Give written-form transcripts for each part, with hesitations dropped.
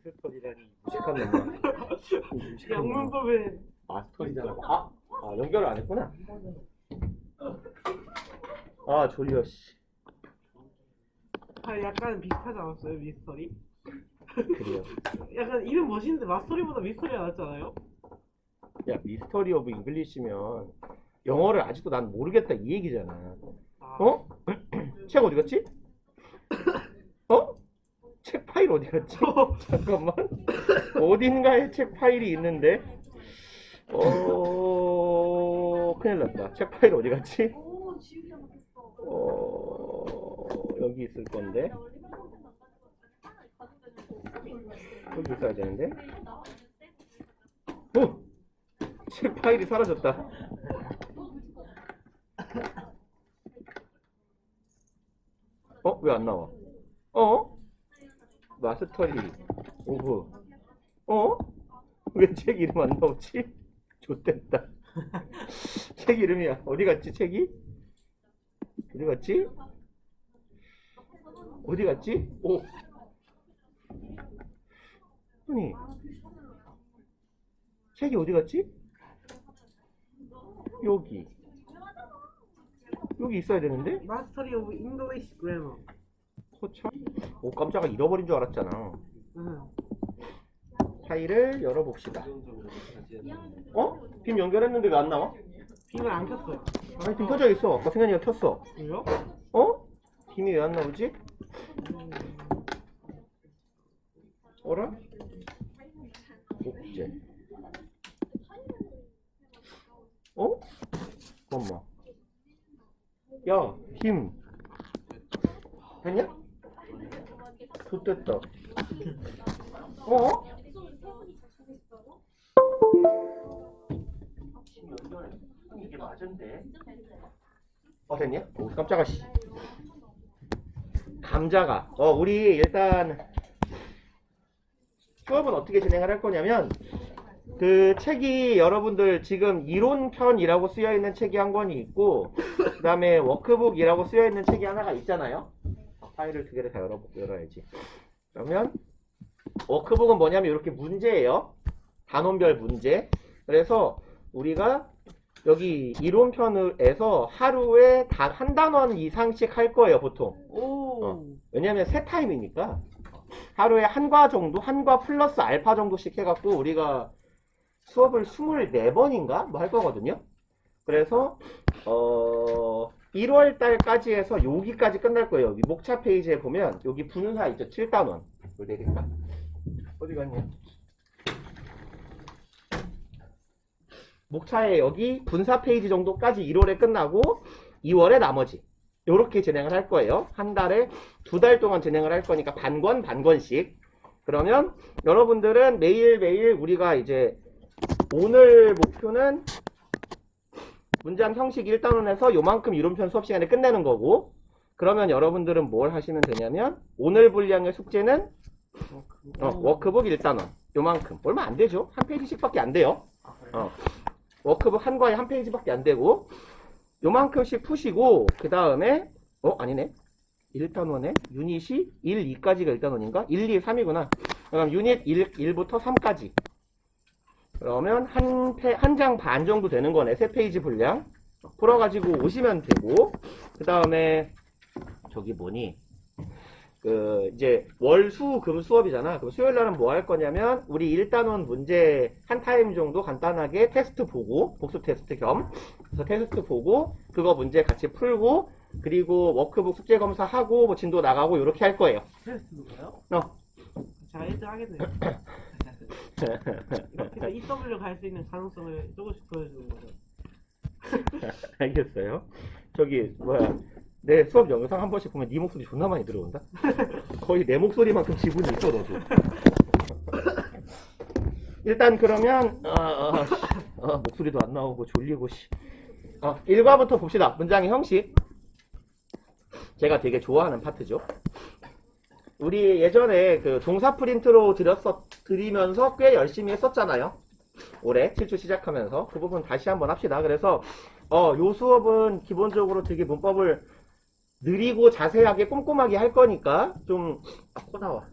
미스터리라니 무식한 놈아. 영문법에 마스터리잖아. 연결을 안 했구나. 아 졸려 씨. 약간 비슷하지 않았어요? 미스터리? 그래요. 약간 이름 멋있는데 마스터리보다 미스터리가 낫잖아요? 야 미스터리 오브 잉글리시면 영어를 아직도 난 모르겠다 이 얘기잖아. 어? 책 어디 갔지? 어? 책 파일 어디 갔지? 잠깐만. 어딘가에 책 파일이 있는데. 큰일 났다. 책 파일 어디 갔지? 여기 있을 건데. 여기 있어야 되는데. 책 파일이 사라졌다. 왜 안 나와? 마스터리 오브. 왜 책 이름 안 나오지? 좋댔다. 책 이름이야. 어디 갔지 책이? 어디 갔지? 어디 갔지? 아니 책이 어디 갔지? 여기 있어야 되는데? 마스터리 오브 잉글리시 그래머. 참. 깜짝아 잃어버린 줄 알았잖아. 파일을 열어봅시다. 빔 연결했는데 왜 안 나와? 빔을 안 켰어요. 아니 빔 켜져 있어. 아까 승현이가 켰어. 왜요? 빔이 왜 안 나오지? 어라? 옥제. 잠깐만. 야, 빔. 됐냐? 좋됐다. 이게 맞은데? 됐냐? 깜짝아 씨. 감자가. 우리 일단 수업은 어떻게 진행을 할 거냐면 그 책이 여러분들 지금 이론편이라고 쓰여 있는 책이 한 권이 있고 그 다음에 워크북이라고 쓰여 있는 책이 하나가 있잖아요. 파일을 두 개를 다 열어야지. 그러면 워크북은 뭐냐면 이렇게 문제예요. 단원별 문제. 그래서 우리가 여기 이론편에서 하루에 단 한 단원 이상씩 할 거예요, 보통. 왜냐면 세 타임이니까 하루에 한 과 정도, 한 과 플러스 알파 정도씩 해갖고 우리가 수업을 24번인가 뭐 할 거거든요. 그래서 1월 달까지 해서 여기까지 끝날 거예요. 여기 목차 페이지에 보면 여기 분사 있죠. 7단원. 이거 내릴까? 어디 갔냐? 목차에 여기 분사 페이지 정도까지 1월에 끝나고 2월에 나머지 요렇게 진행을 할 거예요. 한 달에 2달 동안 진행을 할 거니까 반권씩. 그러면 여러분들은 매일매일 우리가 이제 오늘 목표는 문장 형식 1단원에서 요만큼 이론편 수업 시간에 끝내는 거고, 그러면 여러분들은 뭘 하시면 되냐면 오늘 분량의 숙제는 워크북 1단원 요만큼, 얼마 안 되죠? 한 페이지씩 밖에 안 돼요. 워크북 한 과에 한 페이지밖에 안 되고 요만큼씩 푸시고, 그 다음에 아니네, 1단원에 유닛이 1, 2까지가 1단원인가? 1, 2, 3이구나. 그럼 유닛 1부터 3까지 그러면 한 장 반 정도 되는 거네. 3페이지 분량 풀어가지고 오시면 되고, 그 다음에 저기 뭐니, 이제 월, 수, 금 수업이잖아. 그럼 수요일 날은 뭐 할 거냐면 우리 1단원 문제 한 타임 정도 간단하게 테스트 보고, 복수 테스트 겸 그래서 테스트 보고 그거 문제 같이 풀고, 그리고 워크북 숙제 검사하고 뭐 진도 나가고 이렇게 할 거예요. 테스트도 봐요? 제가 1등 하겠네요. 이렇게 EW 갈 수 있는 가능성을 조금씩 보여주는 거죠. 알겠어요. 저기 뭐야, 내 수업 영상 한 번씩 보면 네 목소리 존나 많이 들어온다. 거의 내 목소리만큼 지분이 있어 너도. 일단 그러면 목소리도 안 나오고 졸리고 씨. 1과부터 봅시다. 문장의 형식. 제가 되게 좋아하는 파트죠. 우리 예전에 그 동사 프린트로 드리면서 꽤 열심히 했었잖아요. 올해 7주 시작하면서 그 부분 다시 한번 합시다. 그래서 요 수업은 기본적으로 되게 문법을 느리고 자세하게 꼼꼼하게 할 거니까 좀 코 나와.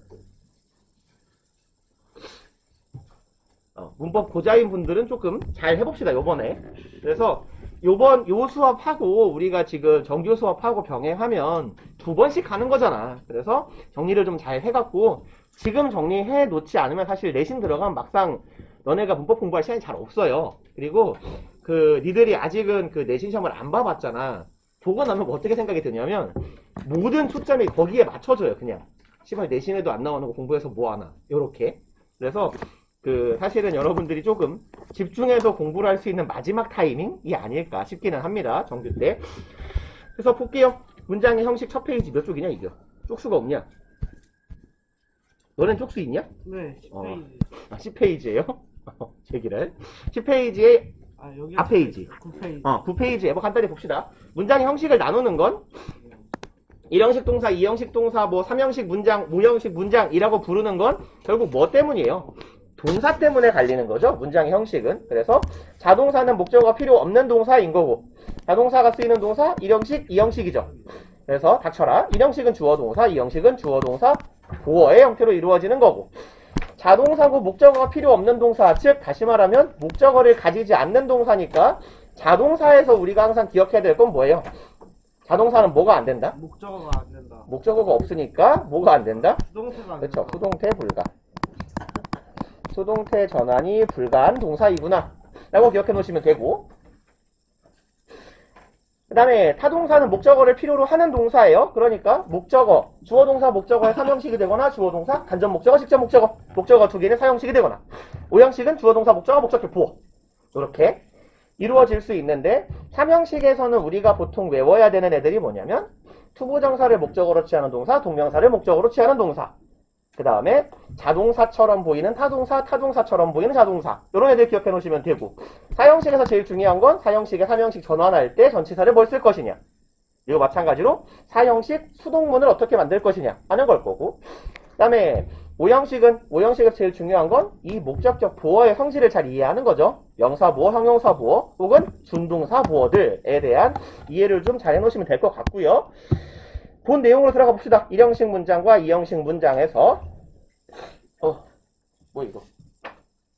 문법 고자인 분들은 조금 잘 해봅시다, 요번에. 그래서 요 수업하고 우리가 지금 정규 수업하고 병행하면 2번씩 가는 거잖아. 그래서 정리를 좀 잘 해갖고 지금 정리해 놓지 않으면 사실 내신 들어가면 막상 너네가 문법 공부할 시간이 잘 없어요. 그리고 니들이 아직은 내신 시험을 안 봐봤잖아. 보고 나면 뭐 어떻게 생각이 드냐면 모든 초점이 거기에 맞춰져요. 그냥 시발 내신에도 안 나오는 거 공부해서 뭐 하나 요렇게. 그래서 사실은 여러분들이 조금 집중해서 공부를 할 수 있는 마지막 타이밍이 아닐까 싶기는 합니다. 정규 때. 그래서 볼게요. 문장의 형식 첫 페이지 몇 쪽이냐 이거? 쪽수가 없냐? 너넨 쪽수 있냐? 네, 10페이지. 10페이지에요? 제기를. 10페이지에 여기 앞 페이지. 9페이지. 9페이지에 뭐 간단히 봅시다. 문장의 형식을 나누는 건 1형식 동사, 2형식 동사, 뭐 3형식 문장, 5형식 문장이라고 부르는 건 결국 뭐 때문이에요? 동사 때문에 갈리는 거죠. 문장의 형식은. 그래서 자동사는 목적어가 필요 없는 동사인 거고 자동사가 쓰이는 동사 1형식, 2형식이죠. 그래서 닥쳐라. 1형식은 주어 동사, 2형식은 주어 동사, 보어의 형태로 이루어지는 거고 자동사고 목적어가 필요 없는 동사, 즉 다시 말하면 목적어를 가지지 않는 동사니까 자동사에서 우리가 항상 기억해야 될 건 뭐예요? 자동사는 뭐가 안 된다? 목적어가 안 된다. 목적어가 없으니까 뭐가 안 된다? 수동태가 안 그렇죠. 된다. 수동태 불가. 수동태 전환이 불가한 동사이구나 라고 기억해 놓으시면 되고 그 다음에 타동사는 목적어를 필요로 하는 동사예요. 그러니까 목적어, 주어 동사 목적어의 3형식이 되거나 주어 동사, 간접 목적어, 직접 목적어, 목적어 두 개는 4형식이 되거나 5형식은 주어 동사 목적어, 목적격 보어 이렇게 이루어질 수 있는데 3형식에서는 우리가 보통 외워야 되는 애들이 뭐냐면 투부정사를 목적어로 취하는 동사, 동명사를 목적어로 취하는 동사 그 다음에 자동사처럼 보이는 타동사, 타동사처럼 보이는 자동사 이런 애들 기억해 놓으시면 되고 4형식에서 제일 중요한 건 4형식에 3형식 전환할 때 전치사를 뭘 쓸 것이냐 이거 마찬가지로 4형식 수동문을 어떻게 만들 것이냐 하는 걸 거고 그 다음에 5형식에서 제일 중요한 건 이 목적격 보어의 성질을 잘 이해하는 거죠. 명사 보어, 형용사 보어 혹은 준동사 보어들에 대한 이해를 좀 잘 해놓으시면 될 것 같고요. 본 내용으로 들어가 봅시다. 1형식 문장과 2형식 문장에서 뭐 이거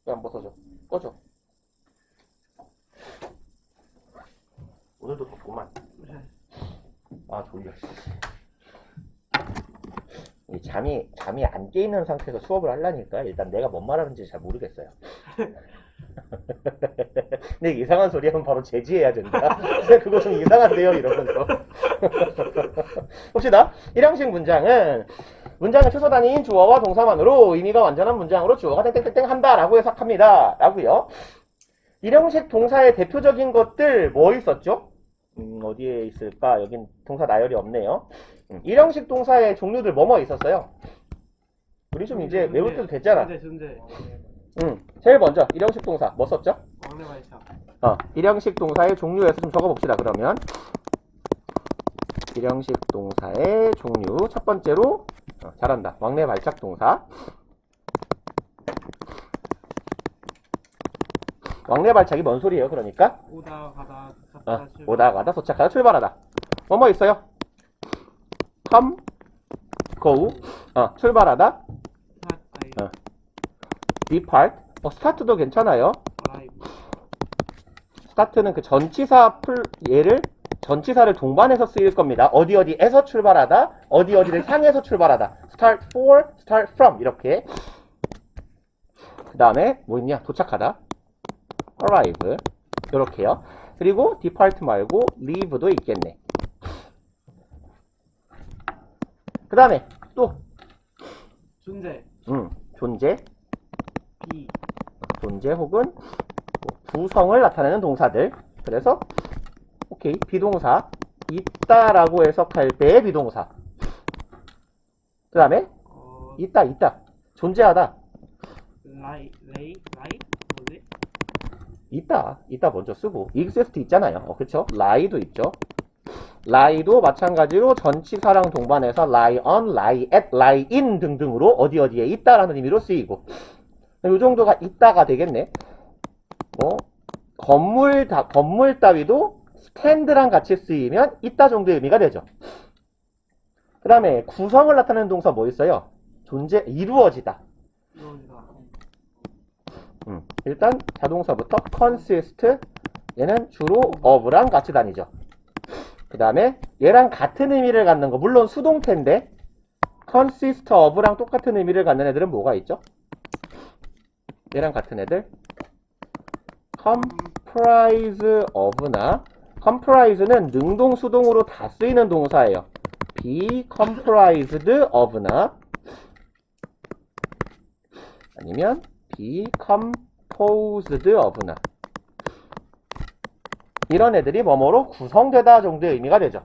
왜 안 벗어져? 꺼져. 오늘도 덥구만. 아 졸려. 잠이 안 깨 있는 상태에서 수업을 하려니까 일단 내가 뭔 말하는지 잘 모르겠어요. 근데 이상한 소리 하면 바로 제지해야 된다. 그거 좀 이상한데요 이러면서. 봅시다. 1형식 문장은 문장의 최소 단위인 주어와 동사만으로 의미가 완전한 문장으로 주어가 땡땡땡땡 한다라고 해석합니다. 라고요. 1형식 동사의 대표적인 것들 뭐 있었죠? 어디에 있을까? 여긴 동사 나열이 없네요. 1형식 동사의 종류들 뭐뭐 있었어요? 우리 좀 이제 외울 때도 됐잖아. 존재. 제일 먼저 1형식 동사 뭐 썼죠? 왕래 발차. 1형식 동사의 종류에서 좀 적어봅시다. 그러면 1형식 동사의 종류 첫 번째로 잘한다. 왕래 발착 동사. 왕래 발착이 뭔 소리예요? 그러니까 오다 가다 도착하다 출발. 오다 가다 도착하다 출발하다. 뭐뭐 있어요? come, go, 출발하다, depart, start도 괜찮아요. start는 그 얘를 전치사를 동반해서 쓰일 겁니다. 어디에서 출발하다, 어디를 향해서 출발하다. start for, start from 이렇게. 그 다음에 뭐 있냐? 도착하다, arrive 이렇게요. 그리고 depart 말고 leave도 있겠네. 그 다음에 또 존재. 존재, 비. 존재 혹은 부성을 나타내는 동사들. 그래서 오케이 비동사 있다라고 해석할 때의 비동사. 그 다음에 있다 존재하다. 뭐지? 있다 먼저 쓰고 exist 있잖아요. 그쵸? lie도 있죠. lie도 마찬가지로 전치사랑 동반해서 lie on, lie at, lie in 등등으로 어디에 있다라는 의미로 쓰이고 이 정도가 있다가 되겠네. 건물 따위도 stand랑 같이 쓰이면 있다 정도의 의미가 되죠. 그 다음에 구성을 나타내는 동사 뭐 있어요? 이루어지다. 일단 자동사부터 consist 얘는 주로 of랑 같이 다니죠. 그 다음에 얘랑 같은 의미를 갖는 거 물론 수동태인데 consist of랑 똑같은 의미를 갖는 애들은 뭐가 있죠? 얘랑 같은 애들 comprise of나 comprise는 능동 수동으로 다 쓰이는 동사예요. be comprised of나 아니면 be composed of나 이런 애들이 뭐뭐로 구성되다 정도의 의미가 되죠.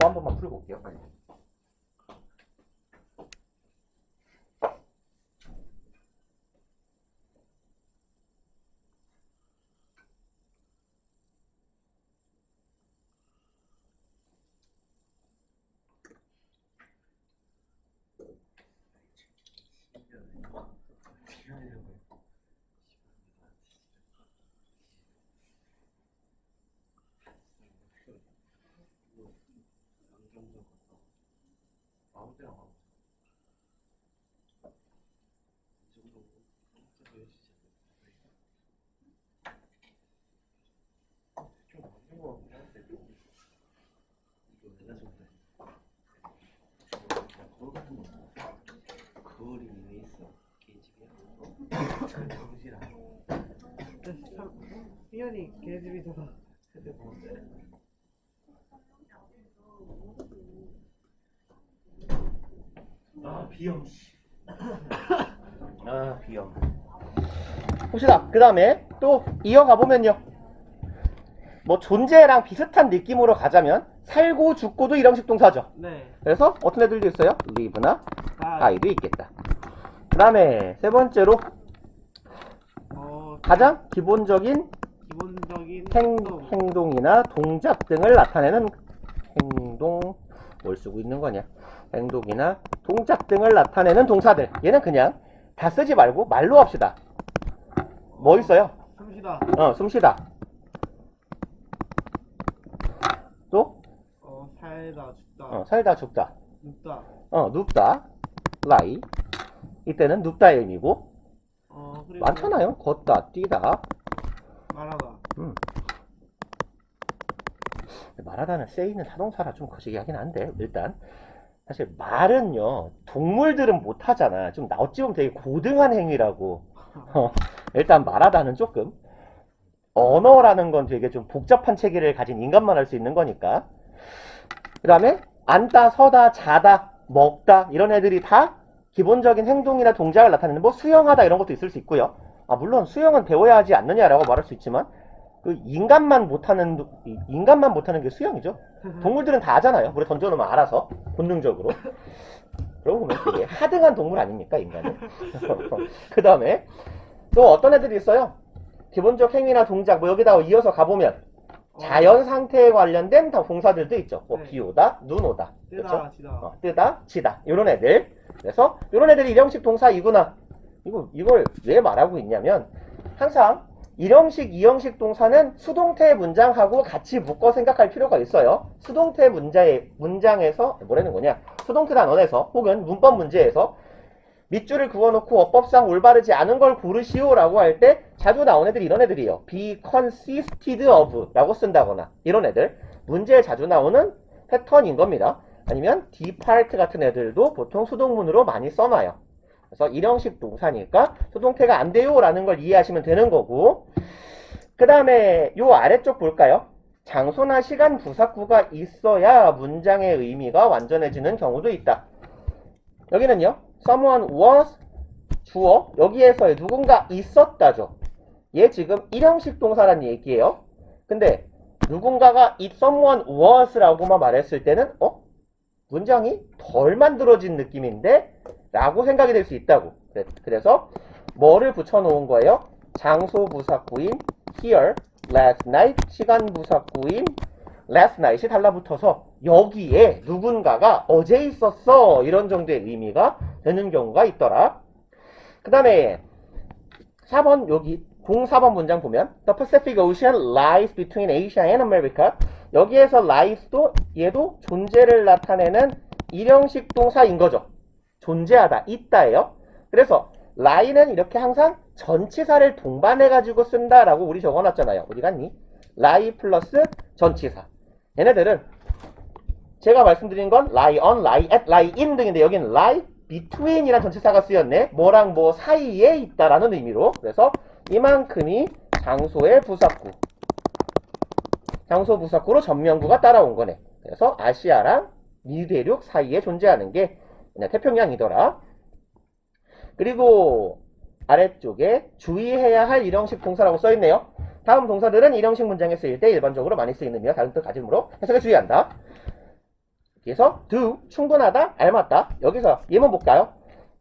또 한 번만 풀고 올게요. 빨리. 수연이 개집이잖아. 아 비염. 아 비염. 봅시다. 그 다음에 또 이어가 보면요. 뭐 존재랑 비슷한 느낌으로 가자면 살고 죽고도 일형식 동사죠. 네. 그래서 어떤 애들도 있어요? live나 아, die도 있겠다. 그 다음에 세 번째로 가장 기본적인 기본적인 행동이나 동작 등을 나타내는 행동 뭘 쓰고 있는 거냐? 행동이나 동작 등을 나타내는 동사들. 얘는 그냥 다 쓰지 말고 말로 합시다. 뭐 있어요? 숨쉬다. 숨쉬다. 또? 살다 죽다. 살다 죽다. 눕다. 눕다. lie. 이때는 눕다의 의미고. 그리고 많잖아요. 걷다, 뛰다. 말하다. 말하다는 say는 타동사라 좀 거시기 하긴 한데 일단 사실 말은요 동물들은 못하잖아. 좀 어찌 보면 되게 고등한 행위라고. 일단 말하다는 조금 언어라는 건 되게 좀 복잡한 체계를 가진 인간만 할 수 있는 거니까. 그 다음에 앉다, 서다, 자다, 먹다 이런 애들이 다 기본적인 행동이나 동작을 나타내는 뭐 수영하다 이런 것도 있을 수 있고요. 물론 수영은 배워야 하지 않느냐라고 말할 수 있지만 그 인간만 못하는 게 수영이죠. 동물들은 다 하잖아요. 물에 던져놓으면 알아서 본능적으로. 그러고 보면 되게 하등한 동물 아닙니까 인간은. 그 다음에 또 어떤 애들이 있어요. 기본적 행위나 동작 뭐 여기다 이어서 가보면 자연 상태에 관련된 동사들도 있죠. 뭐 네. 비 오다, 눈 오다, 뜨다, 그렇죠? 지다. 뜨다, 지다 이런 애들. 그래서 이런 애들이 일형식 동사이구나. 이걸 왜 말하고 있냐면 항상 일형식, 이형식 동사는 수동태 문장하고 같이 묶어 생각할 필요가 있어요. 수동태 문장에서 뭐라는 거냐? 수동태 단원에서 혹은 문법 문제에서 밑줄을 그어놓고 어법상 올바르지 않은 걸 고르시오라고 할 때 자주 나온 애들이 이런 애들이에요. be consisted of 라고 쓴다거나 이런 애들. 문제에 자주 나오는 패턴인 겁니다. 아니면 depart 같은 애들도 보통 수동문으로 많이 써놔요. 그래서 일형식 동사니까 수동태가 안 돼요 라는 걸 이해하시면 되는 거고. 그 다음에 요 아래쪽 볼까요? 장소나 시간 부사구가 있어야 문장의 의미가 완전해지는 경우도 있다. 여기는요. someone was 주어 여기에서의 누군가 있었다죠. 얘 지금 일형식 동사란 얘기예요. 근데 누군가가 it someone was라고만 말했을 때는 문장이 덜 만들어진 느낌인데 라고 생각이 될 수 있다고. 그래서 뭐를 붙여놓은 거예요? 장소 부사구인 here, last night, 시간 부사구인 last night이 달라붙어서 여기에 누군가가 어제 있었어 이런 정도의 의미가 되는 경우가 있더라. 그 다음에 4번 여기 04번 문장 보면 The Pacific Ocean lies between Asia and America. 여기에서 lies도 얘도 존재를 나타내는 일형식 동사인 거죠. 존재하다, 있다예요. 그래서 lie는 이렇게 항상 전치사를 동반해가지고 쓴다라고 우리 적어놨잖아요. 어디 갔니? lie 플러스 전치사. 얘네들은 제가 말씀드린 건 lie on, lie at, lie in 등인데 여기는 lie between이란 전치사가 쓰였네. 뭐랑 뭐 사이에 있다라는 의미로. 그래서 이만큼이 장소의 부사구. 장소 부사구로 전면구가 따라온 거네. 그래서 아시아랑 미대륙 사이에 존재하는 게 그냥 태평양이더라. 그리고 아래쪽에 주의해야 할 일형식 동사라고 써있네요. 다음 동사들은 일형식 문장에 쓰일 때 일반적으로 많이 쓰이는 의미와 다른 뜻 가짐으로 해석에 주의한다. 그래서 do 충분하다, 알맞다. 여기서 예문 볼까요?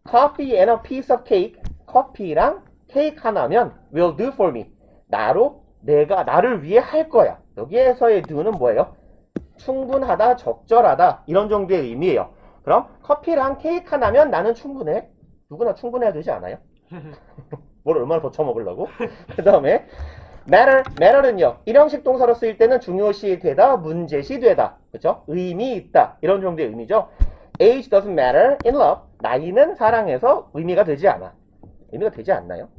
Coffee and a piece of cake. 커피랑 케이크 하나면 will do for me. 나를 위해 할 거야. 여기에서의 do는 뭐예요? 충분하다, 적절하다 이런 정도의 의미예요. 그럼 커피랑 케이크 하나면 나는 충분해. 누구나 충분해야 되지 않아요? 뭘 얼마나 더 처먹으려고? 그 다음에 matter는요 일형식 동사로 쓰일 때는 중요시 되다, 문제시 되다, 그렇죠? 의미 있다 이런 정도의 의미죠. Age doesn't matter in love. 나이는 사랑에서 의미가 되지 않아. 의미가 되지 않나요?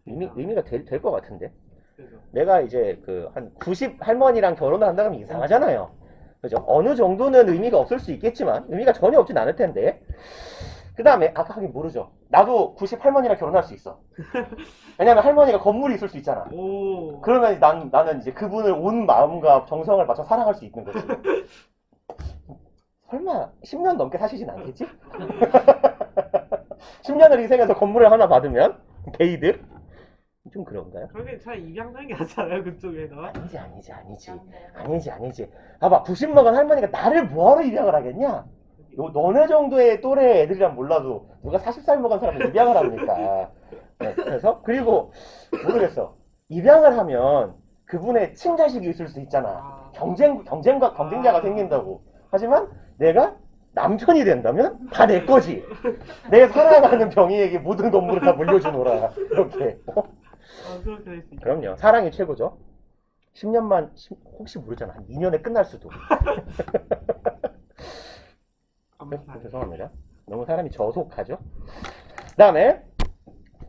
의미가 될 것 같은데. 그죠. 내가 이제 한 90 할머니랑 결혼을 한다 그러면 이상하잖아요. 그죠? 어느 정도는 의미가 없을 수 있겠지만 의미가 전혀 없진 않을 텐데. 그 다음에 아까 하긴 모르죠. 나도 90 할머니랑 결혼할 수 있어. 왜냐면 할머니가 건물이 있을 수 있잖아. 오. 그러면 나는 이제 그분을 온 마음과 정성을 맞춰 사랑할 수 있는 거지. 설마 10년 넘게 사시진 않겠지? 10년을 희생해서 건물을 하나 받으면 게이드? 좀 그런가요? 그러게 차라리 입양하는 게 낫잖아요 그쪽에다. 아니지. 봐봐, 90 먹은 할머니가 나를 뭐하러 입양을 하겠냐? 너네 정도의 또래 애들이란 몰라도 누가 40살 먹은 사람을 입양을 합니까? 네, 그래서 그리고 모르겠어. 입양을 하면 그분의 친자식이 있을 수 있잖아. 경쟁자가 생긴다고. 하지만 내가 남편이 된다면 다 내 거지. 내 사랑하는 병이에게 모든 건물을 다 물려주노라. 이렇게. 그렇게 될 수 있죠. 그럼요. 사랑이 최고죠. 10년만 혹시 모르잖아. 한 2년에 끝날 수도. 죄송합니다. 너무 사람이 저속하죠. 그 다음에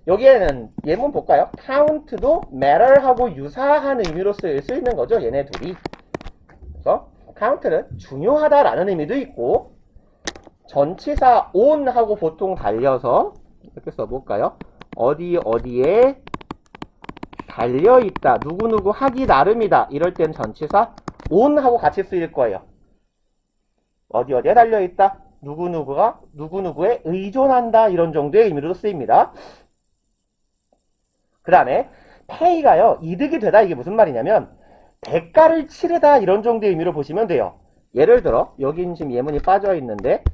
여기에는 예문 볼까요? count도 matter하고 유사한 의미로 쓰일 수 있는 거죠. 얘네 둘이. 그래서 count는 중요하다라는 의미도 있고 전치사 on하고 보통 달려서 이렇게 써볼까요? 어디에 달려있다. 누구누구 하기 나름이다. 이럴 땐 전치사 on하고 같이 쓰일 거예요. 어디에 달려있다. 누구누구가 누구누구에 의존한다. 이런 정도의 의미로 쓰입니다. 그 다음에 pay가요. 이득이 되다. 이게 무슨 말이냐면 대가를 치르다. 이런 정도의 의미로 보시면 돼요. 예를 들어 여긴 지금 예문이 빠져있는데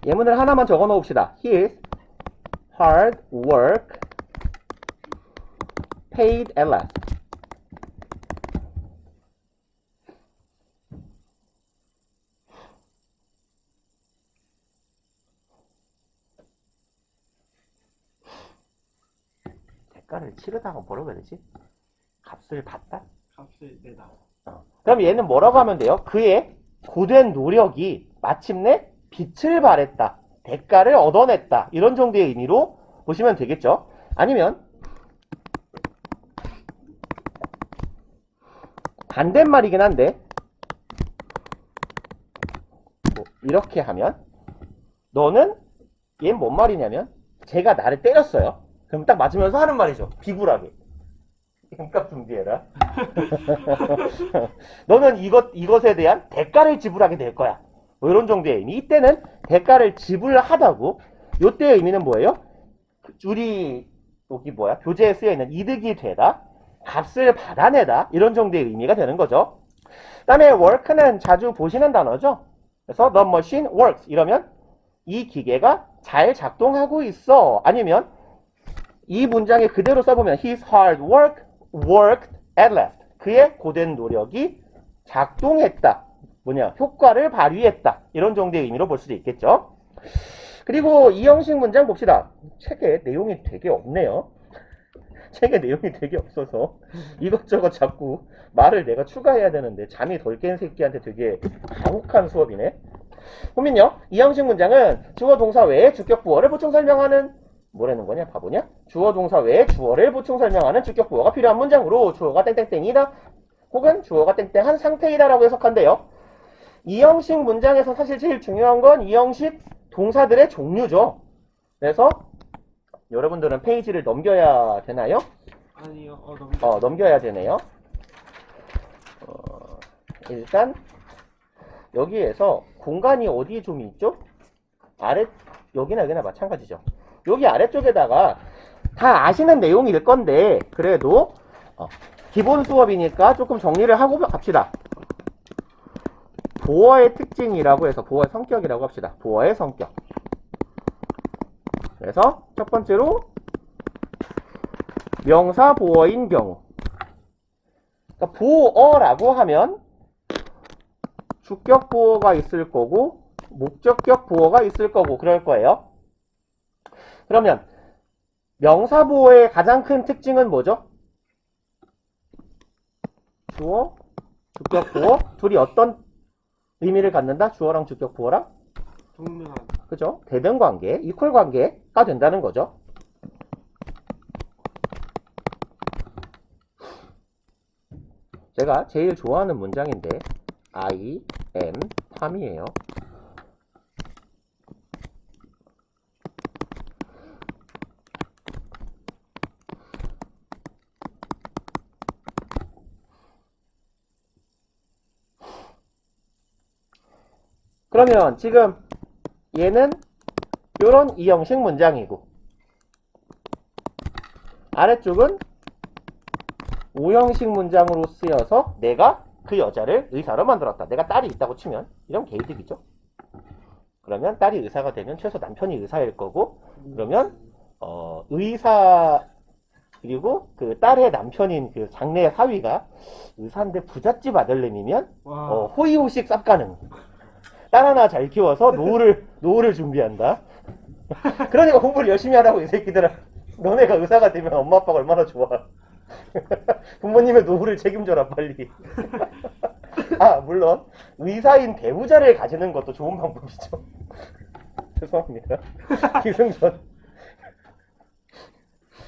예문을 하나만 적어 놓읍시다. His hard work paid at last. 대가를 치르다가 뭐라고 해야 되지? 값을 받다? 값을 내다. 그럼 얘는 뭐라고 하면 돼요? 그의 고된 노력이 마침내 빛을 발했다. 대가를 얻어냈다. 이런 정도의 의미로 보시면 되겠죠? 아니면 반대말이긴 한데 뭐 이렇게 하면 너는 얘는 뭔 말이냐면 제가 나를 때렸어요. 그럼 딱 맞으면서 하는 말이죠. 비굴하게. 값 준비해라. 너는 이것에 대한 대가를 지불하게 될 거야. 뭐 이런 정도의 의미. 이때는 대가를 지불하다고. 요때의 의미는 뭐예요? 우리 여기 교재에 쓰여 있는 이득이 되다, 값을 받아내다 이런 정도의 의미가 되는 거죠. 그다음에 work는 자주 보시는 단어죠. 그래서 the machine works 이러면 이 기계가 잘 작동하고 있어. 아니면 이 문장에 그대로 써보면 his hard work worked at last. 그의 고된 노력이 작동했다. 효과를 발휘했다. 이런 정도의 의미로 볼 수도 있겠죠. 그리고 이 형식 문장 봅시다. 책에 내용이 되게 없네요. 책에 내용이 되게 없어서 이것저것 자꾸 말을 내가 추가해야 되는데 잠이 덜 깬 새끼한테 되게 가혹한 수업이네. 호민요. 이 형식 문장은 주어 동사 외에 주격 부어를 보충 설명하는 뭐라는 거냐 바보냐? 주어 동사 외에 주어를 보충 설명하는 주격 부어가 필요한 문장으로 주어가 땡땡땡이다 혹은 주어가 땡땡한 상태이다 라고 해석한대요. 이 형식 문장에서 사실 제일 중요한 건 이 형식 동사들의 종류죠. 그래서 여러분들은 페이지를 넘겨야 되나요? 아니요. 넘겨야 되네요. 일단 여기에서 공간이 어디에 좀 있죠? 여기나 여기나 마찬가지죠. 여기 아래쪽에다가 다 아시는 내용일 건데 그래도 기본 수업이니까 조금 정리를 하고 갑시다. 보어의 특징이라고 해서 보어의 성격이라고 합시다. 보어의 성격. 그래서 첫 번째로 명사 보어인 경우. 그러니까 보어라고 하면 주격 보어가 있을 거고 목적격 보어가 있을 거고 그럴 거예요. 그러면 명사 보어의 가장 큰 특징은 뭐죠? 주어, 주격 보어 둘이 어떤 의미를 갖는다? 주어랑 주격 부어랑? 동등한. 그죠? 대등 관계, 이퀄 관계가 된다는 거죠. 제가 제일 좋아하는 문장인데 I am 탐이에요. 그러면 지금 얘는 요런 이형식 문장이고 아래쪽은 오형식 문장으로 쓰여서 내가 그 여자를 의사로 만들었다. 내가 딸이 있다고 치면 이런 개이득이죠. 그러면 딸이 의사가 되면 최소 남편이 의사일 거고 그러면 의사 그리고 그 딸의 남편인 그 장래의 사위가 의사인데 부잣집 아들내미면 호의호식 쌉가능. 딸 하나 잘 키워서 노후를 준비한다. 그러니까 공부를 열심히 하라고 이 새끼들아. 너네가 의사가 되면 엄마 아빠가 얼마나 좋아. 부모님의 노후를 책임져라 빨리. 물론 의사인 배우자를 가지는 것도 좋은 방법이죠. 죄송합니다. 기승전.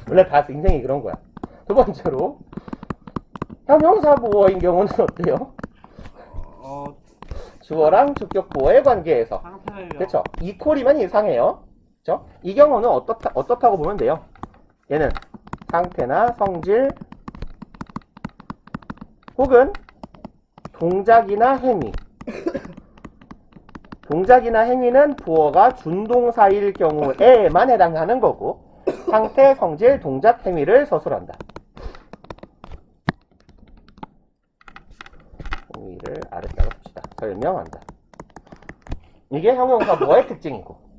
원래 다 인생이 그런 거야. 두 번째로 형용사 보어인 경우는 어때요? 주어랑 주격 보어의 관계에서 그렇죠. 이퀄이면 이상해요. 그렇죠? 이 경우는 어떻다고 보면 돼요. 얘는 상태나 성질 혹은 동작이나 행위. 동작이나 행위는 부어가 준동사일 경우에만 해당하는 거고 상태, 성질, 동작, 행위를 서술한다. 행위를 아래다가 봅시다. 설명한다. 이게 형용사 보어의 특징이고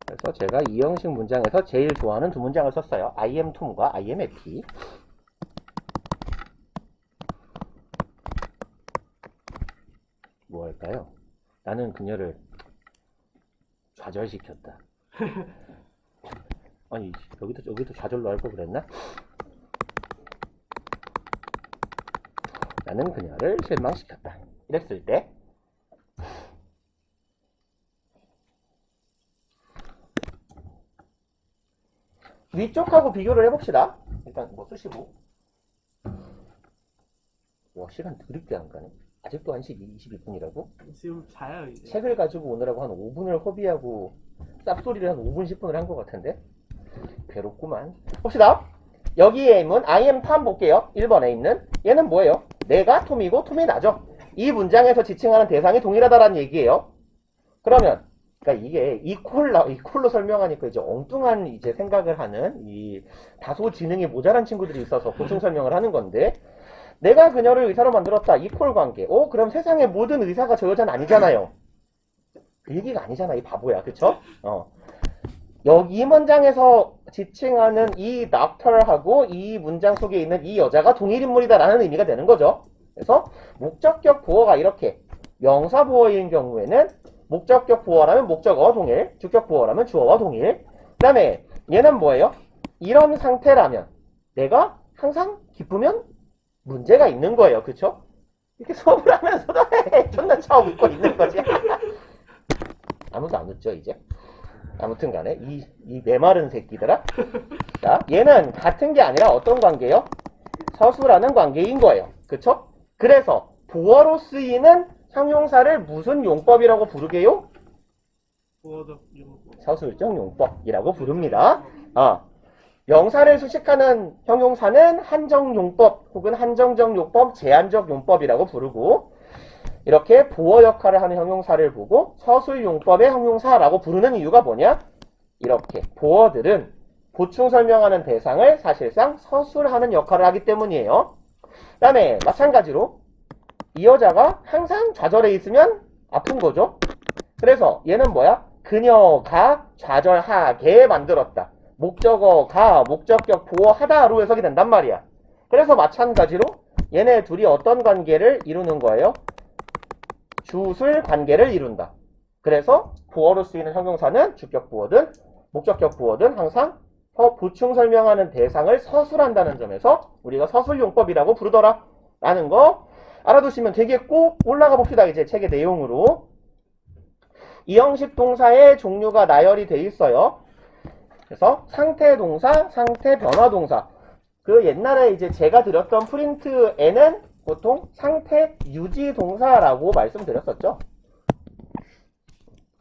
그래서 제가 이 형식 문장에서 제일 좋아하는 두 문장을 썼어요. I am Tom과 I am happy. 뭐 할까요? 나는 그녀를 좌절시켰다. 아니 여기도 좌절로 할 걸 그랬나? 나는 그녀를 실망시켰다. 이랬을 때 위쪽하고 비교를 해봅시다. 일단 뭐 쓰시고. 와 시간 드럽게 안 가네. 아직도 1시 22분이라고? 지금 자요 이제. 책을 가지고 오느라고 한 5분을 허비하고 쌉소리를 한 5분 10분을 한 것 같은데 괴롭구만. 봅시다. 여기에 있는 I am Tom 볼게요. 1번에 있는 얘는 뭐예요? 내가 톰이고 톰이 나죠. 이 문장에서 지칭하는 대상이 동일하다라는 얘기예요. 그러면 그러니까 이게 이퀄로 설명하니까 이제 엉뚱한 이제 생각을 하는 이 다소 지능이 모자란 친구들이 있어서 보충 설명을 하는 건데 내가 그녀를 의사로 만들었다. 이퀄 관계. 그럼 세상의 모든 의사가 저 여자는 아니잖아요. 그 얘기가 아니잖아. 이 바보야. 그쵸? 여기 이 문장에서 지칭하는 이 doctor하고 이 문장 속에 있는 이 여자가 동일 인물이다라는 의미가 되는 거죠. 그래서 목적격 보어가 이렇게 명사 보어인 경우에는 목적격 보어라면 목적어와 동일, 주격 보어라면 주어와 동일. 그 다음에 얘는 뭐예요? 이런 상태라면 내가 항상 기쁘면 문제가 있는 거예요. 그쵸? 이렇게 수업을 하면서도 존나 처음 웃고 있는 거지. 아무도 안 웃죠 이제. 아무튼 간에 이 메마른 새끼들아. 자, 얘는 같은 게 아니라 어떤 관계예요? 서술하는 관계인 거예요. 그쵸? 그래서 보어로 쓰이는 형용사를 무슨 용법이라고 부르게요? 보어적 용법. 서술적 용법이라고 부릅니다. 명사를 수식하는 형용사는 한정용법 혹은 한정적 용법, 제한적 용법이라고 부르고, 이렇게 보어 역할을 하는 형용사를 보고 서술용법의 형용사라고 부르는 이유가 뭐냐? 이렇게 보어들은 보충 설명하는 대상을 사실상 서술하는 역할을 하기 때문이에요. 그 다음에 마찬가지로 이 여자가 항상 좌절해 있으면 아픈 거죠. 그래서 얘는 뭐야? 그녀가 좌절하게 만들었다. 목적어가 목적격 보어하다로 해석이 된단 말이야. 그래서 마찬가지로 얘네 둘이 어떤 관계를 이루는 거예요? 주술 관계를 이룬다. 그래서 보어로 쓰이는 형용사는 주격 보어든 목적격 보어든 항상 보충 설명하는 대상을 서술한다는 점에서 우리가 서술용법이라고 부르더라 라는 거 알아두시면 되겠고, 올라가 봅시다. 이제 책의 내용으로. 이 형식 동사의 종류가 나열이 돼 있어요. 그래서 상태 동사, 상태 변화 동사. 그 옛날에 이제 제가 드렸던 프린트에는 보통 상태 유지 동사라고 말씀드렸었죠.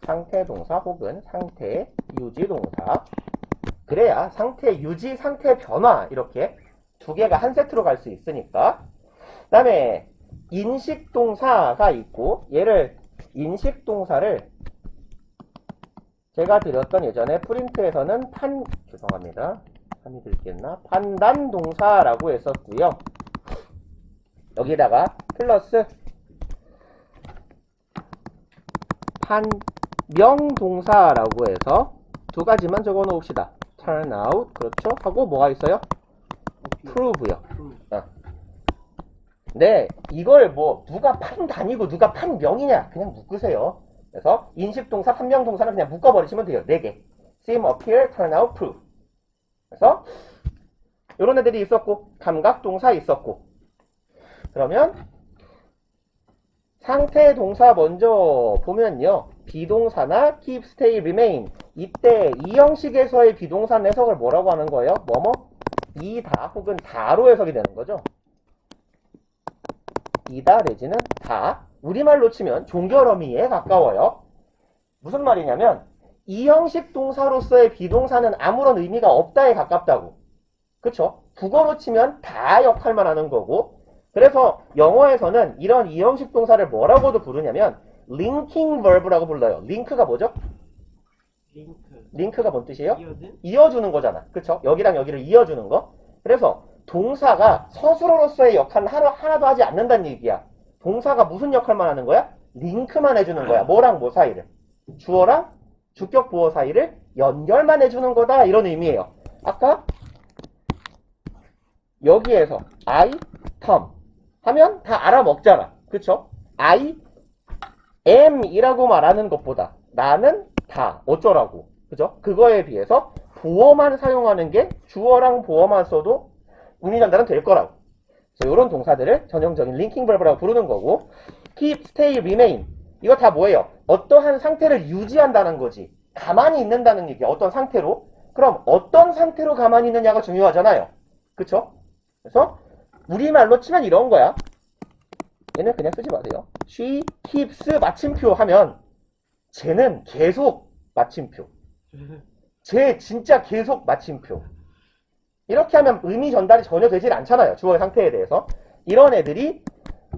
상태 동사 혹은 상태 유지 동사. 그래야 상태 유지, 상태 변화 이렇게 두 개가 한 세트로 갈 수 있으니까. 그 다음에 인식 동사가 있고, 얘를 인식 동사를 제가 드렸던 예전에 프린트에서는 죄송합니다. 판이 들겠나? 판단 동사라고 했었고요. 여기다가 플러스 판명 동사라고 해서 두 가지만 적어 놓읍시다. turn out, 그렇죠? 하고 뭐가 있어요? prove요. 네, 이걸 뭐 누가 판단이고 누가 판명이냐 그냥 묶으세요. 그래서 인식동사, 판명동사는 그냥 묶어버리시면 돼요. 4개. seem, appear, turn out, prove. 그래서 이런 애들이 있었고, 감각동사 있었고. 그러면 상태 동사 먼저 보면요, 비동사나 keep, stay, remain, 이때 이 형식에서의 비동사 해석을 뭐라고 하는 거예요? 뭐뭐? 이다 혹은 다로 해석이 되는 거죠. 이다 내지는 다. 우리말로 치면 종결어미에 가까워요. 무슨 말이냐면 이 형식 동사로서의 비동사는 아무런 의미가 없다에 가깝다고. 그쵸? 국어로 치면 다 역할만 하는 거고, 그래서 영어에서는 이런 이 형식 동사를 뭐라고도 부르냐면 linking verb라고 불러요. 링크가 뭐죠? 링크가 뭔 뜻이에요? 이어주는 거잖아. 그쵸? 여기랑 여기를 이어주는 거. 그래서 동사가 서술어로서의 역할은 하나도 하지 않는다는 얘기야. 동사가 무슨 역할만 하는 거야? 링크만 해주는 거야. 뭐랑 뭐 사이를? 주어랑 주격 보어 사이를 연결만 해주는 거다. 이런 의미예요. 아까 여기에서 I, Tom 하면 다 알아먹잖아. 그쵸? I am 이라고 말하는 것보다 나는 다 어쩌라고. 그죠? 그거에 비해서 보어만 사용하는 게 주어랑 보어만 써도 의미 전달은 될 거라고. 그래서 이런 동사들을 전형적인 링킹 버브라고 부르는 거고, keep, stay, remain 이거 다 뭐예요? 어떠한 상태를 유지한다는 거지. 가만히 있는다는 얘기야. 어떤 상태로. 그럼 어떤 상태로 가만히 있느냐가 중요하잖아요. 그쵸? 그래서 우리말로 치면 이런 거야. 얘는 그냥 쓰지 마세요. She keeps 마침표 하면 쟤는 계속 마침표. 쟤 진짜 계속 마침표. 이렇게 하면 의미 전달이 전혀 되질 않잖아요. 주어의 상태에 대해서. 이런 애들이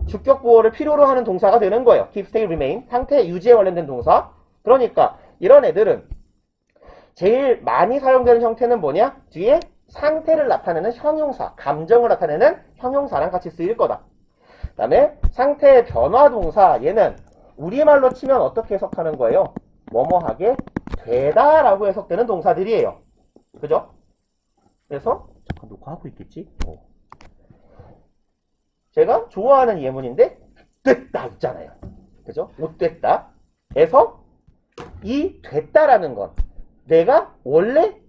주격 보어를 필요로 하는 동사가 되는 거예요. keep, stay, remain. 상태 유지에 관련된 동사. 그러니까 이런 애들은 제일 많이 사용되는 형태는 뭐냐? 뒤에 상태를 나타내는 형용사, 감정을 나타내는 형용사랑 같이 쓰일 거다. 그 다음에 상태의 변화 동사, 얘는 우리말로 치면 어떻게 해석하는 거예요? 뭐뭐하게 되다 라고 해석되는 동사들이에요. 그죠? 그래서 잠깐 녹화하고 있겠지? 제가 좋아하는 예문인데 됐다 있잖아요. 그죠? 못 됐다. 에서 이 됐다라는 건 내가 원래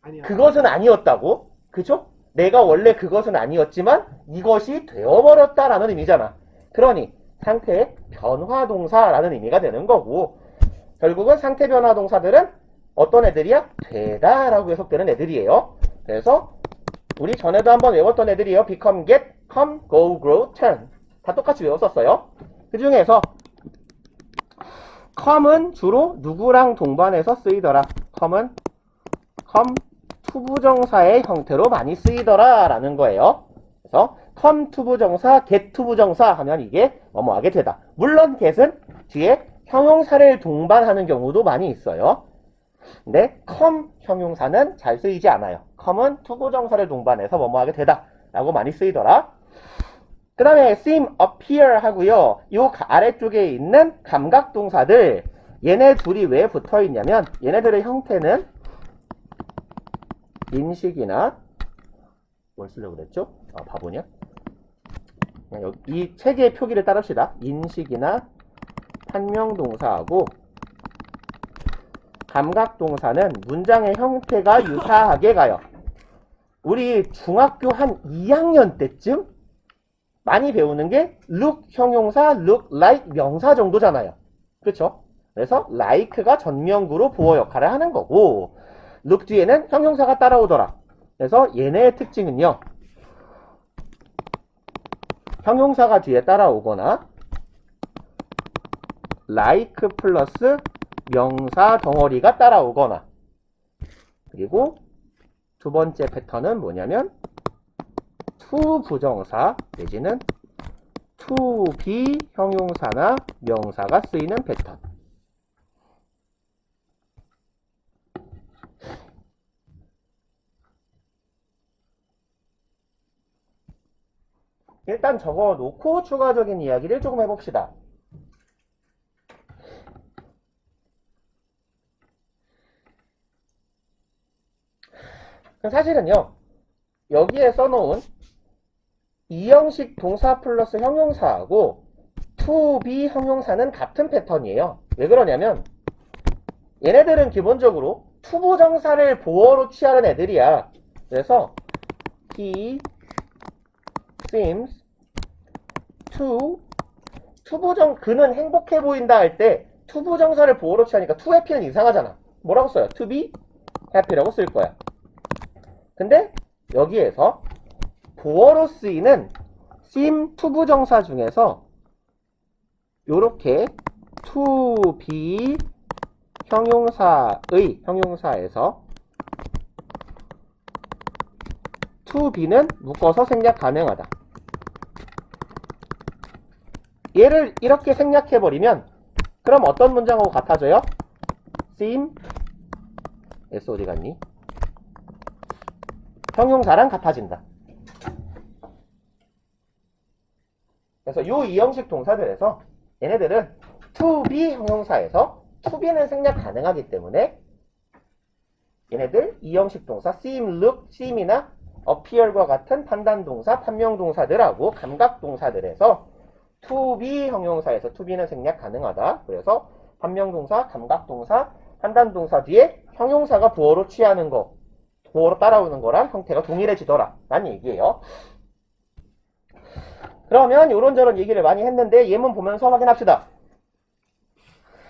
아니야. 그것은 아니었다고. 그죠? 내가 원래 그것은 아니었지만 이것이 되어버렸다라는 의미잖아. 그러니 상태의 변화동사라는 의미가 되는 거고, 결국은 상태 변화동사들은 어떤 애들이야? 되다라고 해석되는 애들이에요. 그래서 우리 전에도 한번 외웠던 애들이에요. become, get, come, go, grow, turn. 다 똑같이 외웠었어요. 그 중에서 come은 주로 누구랑 동반해서 쓰이더라. come은 come 투부정사의 형태로 많이 쓰이더라 라는 거예요. 그래서 come 투부정사, get 투부정사 하면 이게 뭐뭐하게 되다. 물론 get은 뒤에 형용사를 동반하는 경우도 많이 있어요. 근데 come 형용사는 잘 쓰이지 않아요. come은 투부정사를 동반해서 뭐뭐하게 되다 라고 많이 쓰이더라. 그 다음에 seem, appear 하고요. 요 아래쪽에 있는 감각동사들, 얘네 둘이 왜 붙어 있냐면 얘네들의 형태는 인식이나 뭘 쓰려고 그랬죠? 아, 바보냐? 그냥 여기, 이 세 개의 표기를 따릅시다. 인식이나 판명동사하고 감각동사는 문장의 형태가 유사하게 가요. 우리 중학교 한 2학년 때쯤 많이 배우는 게 look 형용사, look like 명사 정도잖아요. 그렇죠? 그래서 like가 전명구로 보어 역할을 하는 거고, look 뒤에는 형용사가 따라오더라. 그래서 얘네의 특징은요, 형용사가 뒤에 따라오거나 like 플러스 명사 덩어리가 따라오거나, 그리고 두 번째 패턴은 뭐냐면 to 부정사 내지는 to be 형용사나 명사가 쓰이는 패턴. 일단 적어놓고 추가적인 이야기를 조금 해봅시다. 사실은요, 여기에 써놓은 이형식 동사 플러스 형용사하고 to be 형용사는 같은 패턴이에요. 왜 그러냐면 얘네들은 기본적으로 투부정사를 보어로 취하는 애들이야. 그래서 he seems to 그는 행복해 보인다 할 때 투부정사를 보어로 취하니까 to happy는 이상하잖아. 뭐라고 써요? to be happy라고 쓸 거야. 근데 여기에서 보어로 쓰이는 seem 투부정사 중에서 요렇게 to be 형용사에서 to be는 묶어서 생략 가능하다. 얘를 이렇게 생략해버리면 그럼 어떤 문장하고 같아져요? seem S 어디 갔니? 형용사랑 같아진다. 그래서 요 이형식 동사들에서 얘네들은 to be 형용사에서 to be는 생략 가능하기 때문에 얘네들 이형식 동사 seem, look, seem이나 appear과 같은 판단동사, 판명동사들하고 감각동사들에서 to be 형용사에서 to be는 생략 가능하다. 그래서 판명동사, 감각동사, 판단동사 뒤에 형용사가 부어로 취하는 거, 부어로 따라오는 거랑 형태가 동일해지더라 라는 얘기예요. 그러면 요런저런 얘기를 많이 했는데 예문 보면서 확인합시다.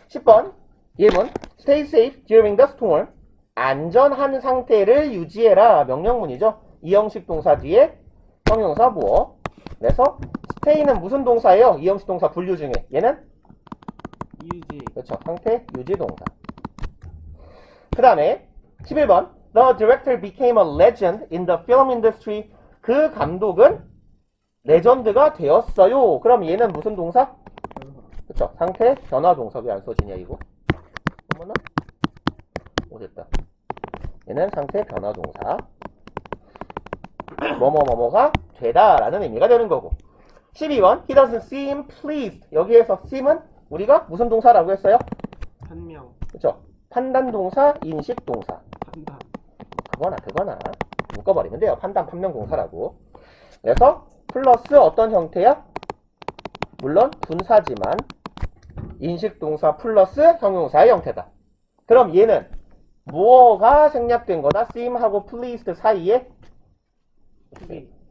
10번 예문 Stay safe during the storm. 안전한 상태를 유지해라. 명령문이죠. 이형식 동사 뒤에 형용사 부어. 그래서 stay는 무슨 동사예요? 이형식 동사 분류 중에 얘는 유지. 그렇죠. 상태 유지 동사. 그 다음에 11번 The director became a legend in the film industry. 그 감독은 레전드가 되었어요. 그럼 얘는 무슨 동사? 그쵸. 상태 변화 동사. 왜 안 써지냐 이거? 어머나? 오 됐다. 얘는 상태 변화 동사. 뭐뭐뭐뭐가 되다 라는 의미가 되는 거고. 12번 He doesn't seem pleased. 여기에서 seem은 우리가 무슨 동사라고 했어요? 판명. 그쵸. 판단 동사, 인식 동사. 판단. 그거나 묶어버리면 돼요. 판단, 판명 동사라고. 그래서 플러스 어떤 형태야? 물론 분사지만 인식동사 플러스 형용사의 형태다. 그럼 얘는 뭐가 생략된 거다? seem하고 pleased 사이에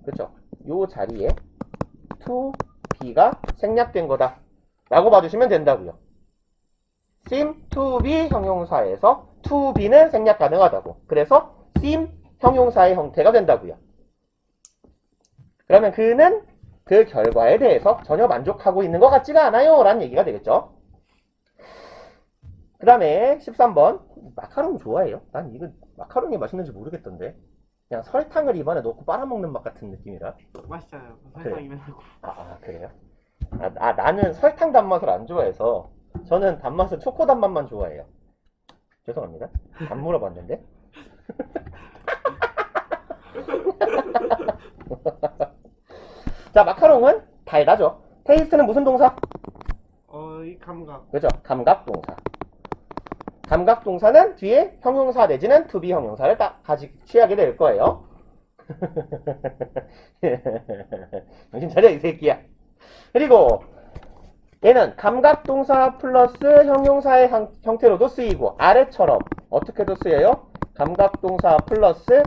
그렇죠. 요 자리에 to be가 생략된 거다 라고 봐주시면 된다고요. seem to be 형용사에서 to be는 생략 가능하다고. 그래서 seem 형용사의 형태가 된다고요. 그러면 그는 그 결과에 대해서 전혀 만족하고 있는 것 같지가 않아요 라는 얘기가 되겠죠. 그 다음에 13번 마카롱 좋아해요? 난 이거 마카롱이 맛있는지 모르겠던데 그냥 설탕을 입안에 넣고 빨아먹는 맛 같은 느낌이라. 맛있잖아요. 그래. 설탕 입에 넣고. 그래요? 나는 설탕 단맛을 안 좋아해서 저는 단맛은 초코 단맛만 좋아해요. 죄송합니다. 안 물어봤는데. 자, 마카롱은 달다죠. 테이스트는 무슨 동사? 이 감각. 그죠? 감각 동사. 감각 동사는 뒤에 형용사 내지는 to be 형용사를 딱 취하게 될 거예요. 정신 차려 이 새끼야. 그리고 얘는 감각 동사 플러스 형용사의 형태로도 쓰이고 아래처럼 어떻게도 쓰여요? 감각 동사 플러스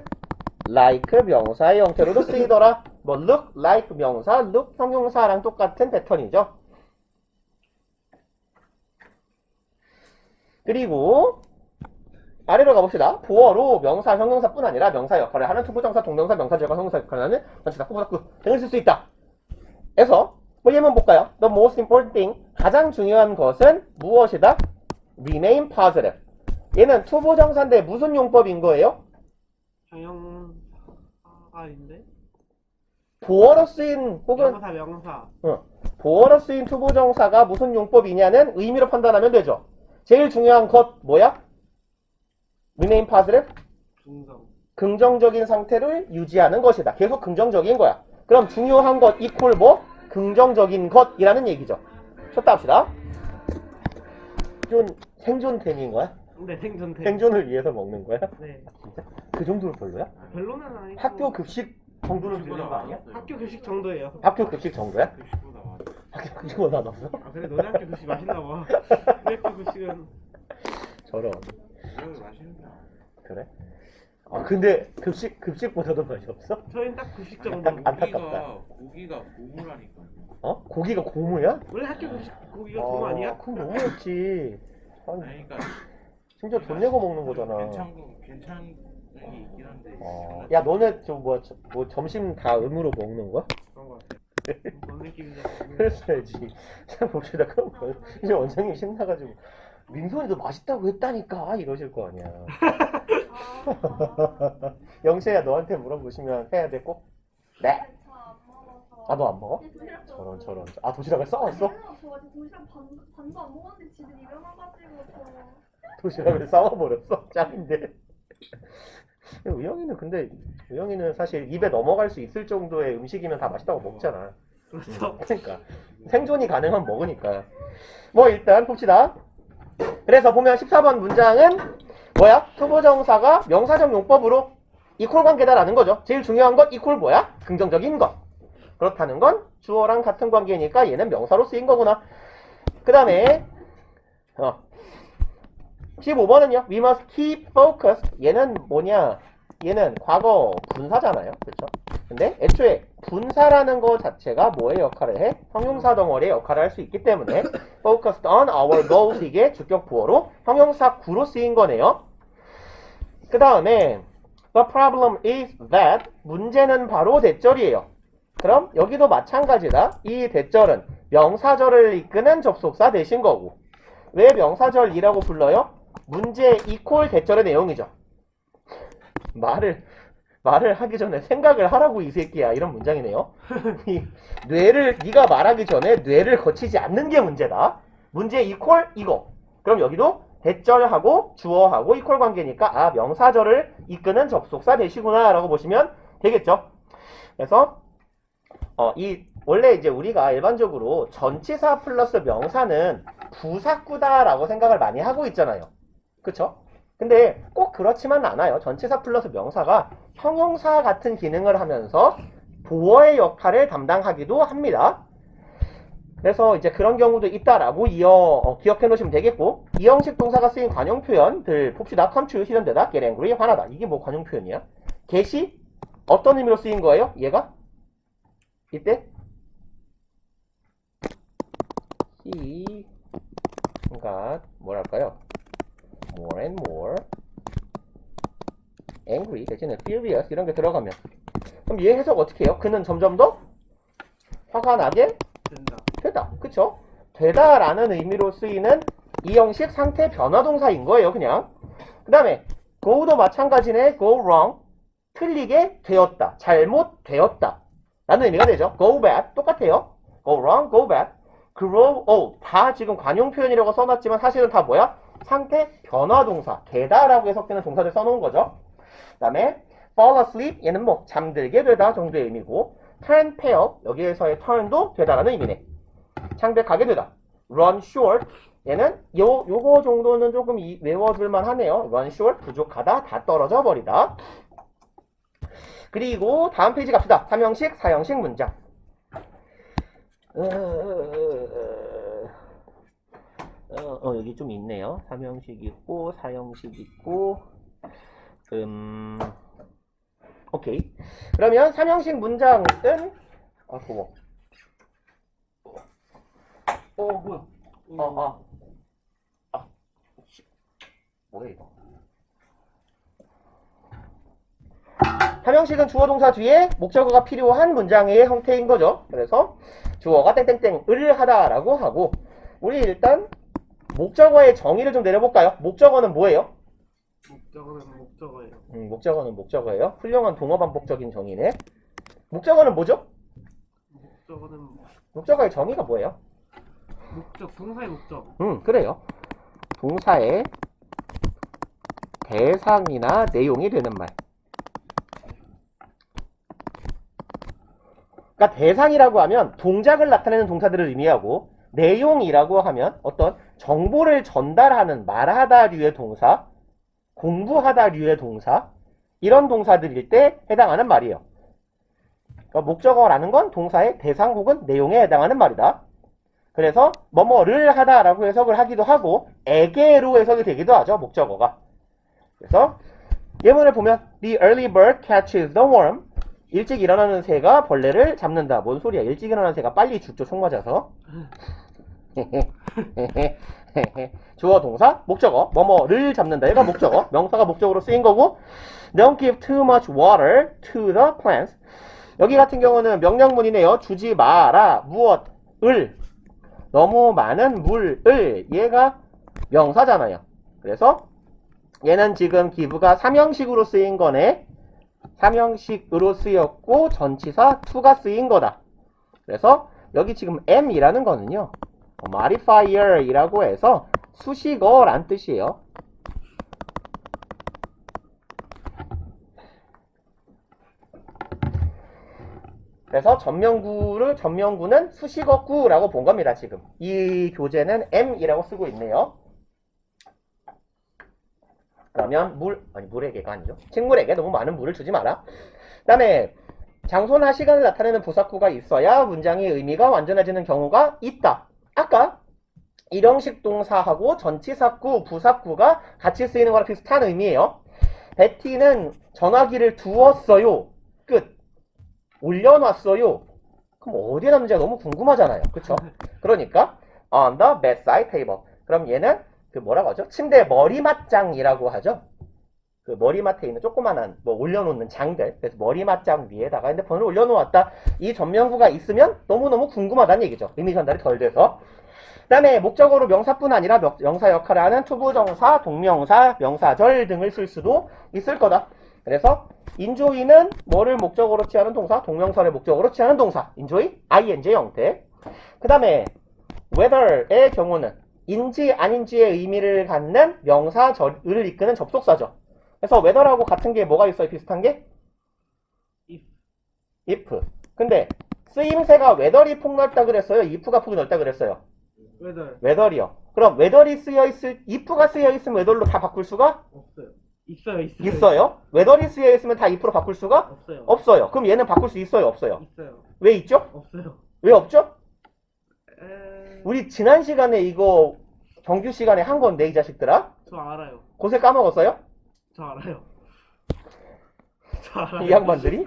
like 명사의 형태로도 쓰이더라. 뭐 look like 명사, look 형용사랑 똑같은 패턴이죠. 그리고 아래로 가봅시다. 보어로 명사, 형용사뿐 아니라 명사 역할을 하는 투부정사, 동명사, 명사절과 형용사 역할을 하는 전치사, 후보작구 등을 쓸 수 있다. 그래서 뭐 예문 볼까요? The most important thing, 가장 중요한 것은 무엇이다? Remain positive. 얘는 투부정사인데 무슨 용법인 거예요? 아닌데? 보어로 쓰인 혹은 명사. 보어로 쓰인 투부정사가 무슨 용법이냐는 의미로 판단하면 되죠. 제일 중요한 것 뭐야? Remain positive? 긍정적인 상태를 유지하는 것이다. 계속 긍정적인 거야. 그럼 중요한 것 equal 뭐? 긍정적인 것이라는 얘기죠. 쳤다 합시다. 생존템인 거야? 네, 생존템. 생존을 위해서 먹는 거야? 네. 진짜? 그 정도로 별로야? 별로는 아니고. 학교 급식 정도는 되는 거 아니야? 학교 급식 정도예요. 학교 급식 정도야? 학교 급식보다 낮았어? 그래 너네 학교 급식 맛있나 봐. 우리 학교 급식은 저런. 그래? 근데 급식보다도 맛이 없어? 저희는 딱 급식 정도. 안타깝다. 고기가 고무라니까. 고기가 고무야? 원래 학교 급식 고기가 고무 아니야? 그럼 너무했지. 아니, 그러니까 심지어 돈 내고 먹는 거잖아. 괜찮은 게 있긴 한데. 야, 너네 뭐 점심 다 음으로 먹는 거야? 그런 거 같아. 뭔 느낌인지. 그랬어야지. 자, 봅시다. 그럼 이제 원장님 신나가지고 민선이도 맛있다고 했다니까 이러실 거 아니야. 영채야, 너한테 물어보시면 해야 돼 꼭? 네. 너 안 먹어? 저런. 도시락을 싸왔어? 저 아직 도시락 반도 안 먹었는데 지금 일어나가지고 도시락을 싸워버렸어? 짱인데. 우영이는 사실 입에 넘어갈 수 있을 정도의 음식이면 다 맛있다고 먹잖아. 그렇죠. 그러니까 생존이 가능한 먹으니까. 뭐 일단 봅시다. 그래서 보면 14번 문장은 뭐야? 투부정사가 명사적 용법으로 이퀄 관계다라는 거죠. 제일 중요한 것 이퀄 뭐야? 긍정적인 것. 그렇다는 건 주어랑 같은 관계니까 얘는 명사로 쓰인 거구나. 그 다음에 15번은요. We must keep focused. 얘는 뭐냐? 얘는 과거 분사잖아요. 그렇죠? 근데 애초에 분사라는 거 자체가 뭐의 역할을 해? 형용사 덩어리의 역할을 할 수 있기 때문에 focused on our goals 이게 주격 부호로 형용사 구로 쓰인 거네요. 그 다음에 the problem is that 문제는 바로 대절이에요. 그럼 여기도 마찬가지다. 이 대절은 명사절을 이끄는 접속사 대신 거고 왜 명사절이라고 불러요? 문제 이퀄 대절의 내용이죠. 말을 하기 전에 생각을 하라고 이 새끼야. 이런 문장이네요. 네가 말하기 전에 뇌를 거치지 않는 게 문제다. 문제 이퀄 이거. 그럼 여기도 대절하고 주어하고 이퀄 관계니까 명사절을 이끄는 접속사 대시구나 라고 보시면 되겠죠. 그래서 원래 이제 우리가 일반적으로 전치사 플러스 명사는 부사구다라고 생각을 많이 하고 있잖아요. 그쵸? 근데 꼭 그렇지만 않아요. 전치사 플러스 명사가 형용사 같은 기능을 하면서 보어의 역할을 담당하기도 합니다. 그래서 이제 그런 경우도 있다라고 기억해 놓으시면 되겠고, 이 형식 동사가 쓰인 관용 표현들 봅시다. come to 실현되다, get angry, 화나다. 이게 뭐 관용 표현이야? get이 어떤 의미로 쓰인 거예요? 얘가? 이때? he got 뭐랄까요? more and more angry 대신에 furious 이런 게 들어가면, 그럼 얘 해석 어떻게 해요? 그는 점점 더 화가 나게 된다. 되다. 그쵸? 되다라는 의미로 쓰이는 이 형식 상태 변화 동사인 거예요, 그냥. 그 다음에 go도 마찬가지네. go wrong. 틀리게 되었다. 잘못되었다. 라는 의미가 되죠. go bad. 똑같아요. go wrong, go bad. grow old. 다 지금 관용 표현이라고 써놨지만 사실은 다 뭐야? 상태 변화 동사. 되다라고 해석되는 동사들 써놓은 거죠. 그 다음에 fall asleep. 얘는 뭐 잠들게 되다 정도의 의미고, turn pale. 여기에서의 turn도 되다라는 의미네. 창백하게 되다. run short. 얘는 요거 정도는 조금 외워둘만 하네요. run short. 부족하다. 다 떨어져 버리다. 그리고 다음 페이지 갑시다. 3형식, 4형식 문장. 여기 좀 있네요. 3형식 있고 4형식 있고. 오케이. 그러면 3형식 문장은 고마워. 뭐야? 뭐야 이거? 3형식은 주어 동사 뒤에 목적어가 필요한 문장의 형태인 거죠. 그래서 주어가 땡땡땡을 하다라고 하고, 우리 일단 목적어의 정의를 좀 내려볼까요? 목적어는 뭐예요? 목적어는 목적어예요. 목적어는 목적어예요. 훌륭한 동어 반복적인 정의네. 목적어는 뭐죠? 목적어는 목적어의 정의가 뭐예요? 동사의 목적. 그래요. 동사의 대상이나 내용이 되는 말. 그러니까 대상이라고 하면 동작을 나타내는 동사들을 의미하고, 내용이라고 하면 어떤 정보를 전달하는 말하다류의 동사, 공부하다류의 동사, 이런 동사들일 때 해당하는 말이에요. 그러니까 목적어라는 건 동사의 대상 혹은 내용에 해당하는 말이다. 그래서 뭐뭐를 하다라고 해석을 하기도 하고, 에게로 해석이 되기도 하죠, 목적어가. 그래서 예문을 보면 The early bird catches the worm. 일찍 일어나는 새가 벌레를 잡는다. 뭔 소리야? 일찍 일어나는 새가 빨리 죽죠, 총 맞아서. 주어 동사 목적어 뭐뭐를 잡는다. 얘가 목적어, 명사가 목적으로 쓰인 거고, Don't give too much water to the plants. 여기 같은 경우는 명령문이네요. 주지 마라 무엇을, 너무 많은 물을. 얘가 명사잖아요. 그래서 얘는 지금 give가 3형식으로 쓰인 거네. 3형식으로 쓰였고 전치사 to가 쓰인 거다. 그래서 여기 지금 am이라는 거는요, modifier이라고 해서 수식어란 뜻이에요. 그래서 전명구는 수식어구라고 본 겁니다. 지금 이 교재는 am이라고 쓰고 있네요. 그러면 물에게가 아니죠. 식물에게 너무 많은 물을 주지 마라. 그 다음에 장소나 시간을 나타내는 부사구가 있어야 문장의 의미가 완전해지는 경우가 있다. 아까 일형식 동사하고 전치사구, 부사구가 같이 쓰이는 거랑 비슷한 의미예요. 베티는 전화기를 두었어요. 끝. 올려놨어요. 그럼 어디에 놨는지가 너무 궁금하잖아요. 그쵸? 그러니까 on the bedside table. 그럼 얘는 그 뭐라고 하죠? 침대 머리맡장이라고 하죠. 그 머리맡에 있는 조그만한 올려놓는 장들. 그래서 머리맡장 위에다가 핸드폰을 올려놓았다. 이 전명구가 있으면 너무너무 궁금하다는 얘기죠. 의미 전달이 덜 돼서. 그 다음에 목적어로 명사뿐 아니라 명사 역할을 하는 투부정사, 동명사, 명사절 등을 쓸 수도 있을 거다. 그래서 enjoy는 뭐를 목적어로 취하는 동사, 동명사를 목적어로 취하는 동사. enjoy, ing 형태. 그 다음에 whether의 경우는 인지 아닌지의 의미를 갖는 명사절을 이끄는 접속사죠. 그래서 whether하고 같은 게 뭐가 있어요? 비슷한 게? if. 근데 쓰임새가 whether이 폭넓다 그랬어요? if가 폭이 넓다 그랬어요? whether이요. 그럼 whether이 쓰여있을, if가 쓰여있으면 whether로 다 바꿀 수가? 없어요. 있어요? whether이 쓰여있으면 다 if로 바꿀 수가? 없어요. 그럼 얘는 바꿀 수 있어요? 없어요? 있어요. 왜 있죠? 없어요. 왜 없죠? 우리 지난 시간에 이거 정규 시간에 한 건데 이 자식들아? 저 알아요. 고세 까먹었어요? 저 알아요. 저 알아요. 이 양반들이?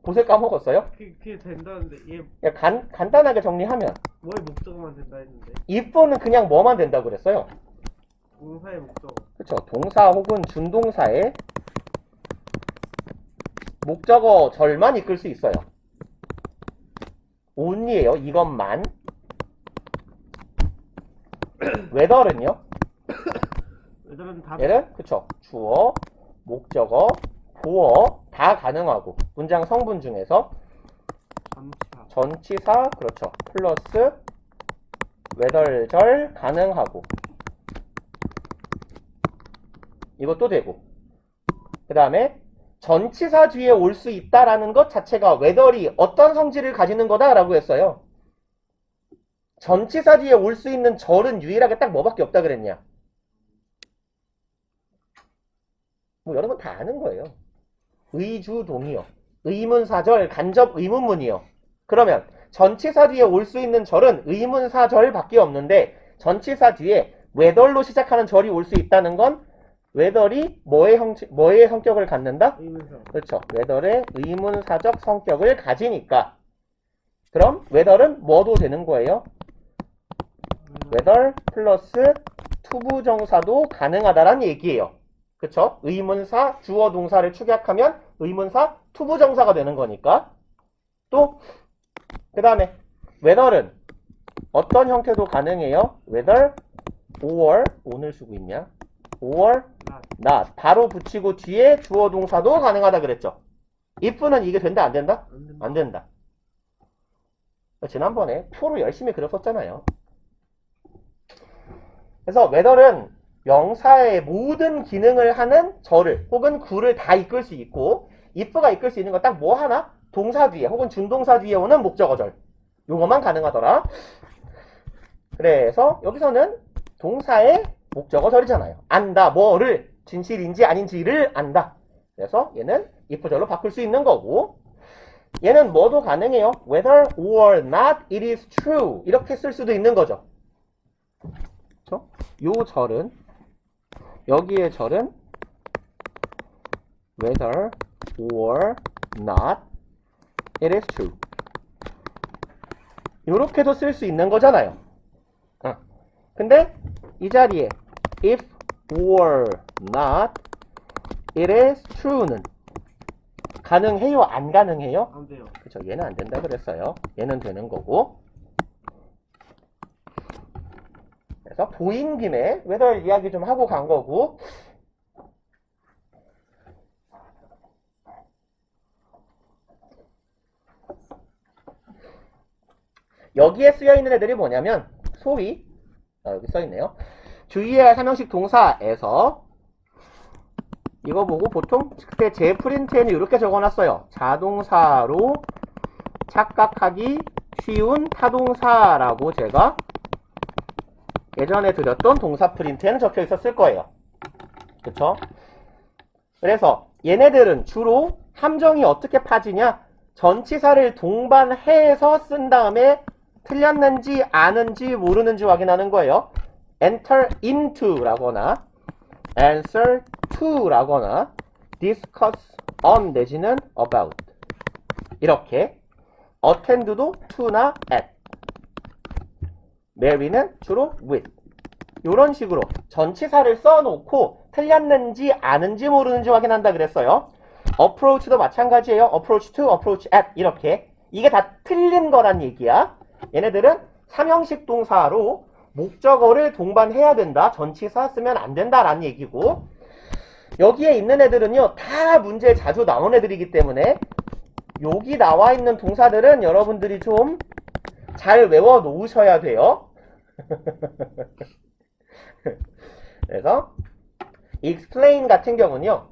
고세 까먹었어요? 그게 된다는데 얘 야, 간단하게 정리하면 뭐의 목적어만 된다 했는데 if는 그냥 뭐만 된다고 그랬어요? 동사의 목적어. 그쵸. 동사 혹은 준동사의 목적어 절만 이끌 수 있어요. only예요. 이것만. whether는요? 얘들은 다 얘는 그쵸. 주어, 목적어, 보어 다 가능하고 문장 성분 중에서 전치사. 전치사 그렇죠. 플러스 whether절 가능하고 이것도 되고 그 다음에 전치사 뒤에 올 수 있다라는 것 자체가 whether이 어떤 성질을 가지는 거다라고 했어요. 전치사 뒤에 올 수 있는 절은 유일하게 딱 뭐밖에 없다 그랬냐? 뭐 여러분 다 아는 거예요. 의주동이요. 의문사절, 간접 의문문이요. 그러면 전치사 뒤에 올 수 있는 절은 의문사절밖에 없는데 전치사 뒤에 whether로 시작하는 절이 올 수 있다는 건 whether이 뭐의 성격을 갖는다? 의문사. 그렇죠. whether의 의문사적 성격을 가지니까 그럼 whether은 뭐도 되는 거예요? whether 플러스 투부정사도 가능하다라는 얘기예요. 그쵸? 의문사, 주어, 동사를 축약하면 의문사, 투부정사가 되는 거니까. 또, 그 다음에, whether는 어떤 형태도 가능해요? whether, or, 오늘 쓰고 있냐? or, not. 바로 붙이고 뒤에 주어, 동사도 가능하다 그랬죠? if는 이게 된다, 안 된다? 안 된다. 안 된다. 지난번에 표로 열심히 그렸었잖아요. 그래서 whether는 명사의 모든 기능을 하는 절을 혹은 구를 다 이끌 수 있고 if가 이끌 수 있는 건 딱 뭐 하나? 동사 뒤에 혹은 준동사 뒤에 오는 목적어절 요거만 가능하더라. 그래서 여기서는 동사의 목적어절이잖아요. 안다 뭐를 진실인지 아닌지를 안다. 그래서 얘는 if절로 바꿀 수 있는 거고 얘는 뭐도 가능해요. whether or not it is true 이렇게 쓸 수도 있는 거죠. 그렇죠? 요 절은 여기의 절은 whether or not it is true 요렇게도 쓸 수 있는 거잖아요. 근데 이 자리에 if or not it is true는 가능해요? 안 가능해요? 안 돼요. 그쵸. 얘는 안 된다 그랬어요. 얘는 되는 거고. 그래서 보인 김에 whether 이야기 좀 하고 간 거고. 여기에 쓰여 있는 애들이 뭐냐면 소위 여기 써 있네요. 주의해야 할 삼형식 동사에서 이거 보고 보통 그때 제 프린트에는 이렇게 적어놨어요. 자동사로 착각하기 쉬운 타동사라고 제가 예전에 드렸던 동사 프린트에는 적혀 있었을 거예요. 그쵸? 그래서 얘네들은 주로 함정이 어떻게 파지냐? 전치사를 동반해서 쓴 다음에 틀렸는지 아는지 모르는지 확인하는 거예요. enter into 라거나 answer to 라거나 discuss on 내지는 about 이렇게 attend도 to나 at marry는 주로 with 이런 식으로 전치사를 써놓고 틀렸는지 아는지 모르는지 확인한다 그랬어요. approach도 마찬가지예요. approach to, approach at 이렇게 이게 다 틀린 거란 얘기야. 얘네들은 삼형식 동사로 목적어를 동반해야 된다. 전치사 쓰면 안 된다라는 얘기고 여기에 있는 애들은요 다 문제에 자주 나온 애들이기 때문에 여기 나와 있는 동사들은 여러분들이 좀 잘 외워 놓으셔야 돼요. 그래서 explain 같은 경우는요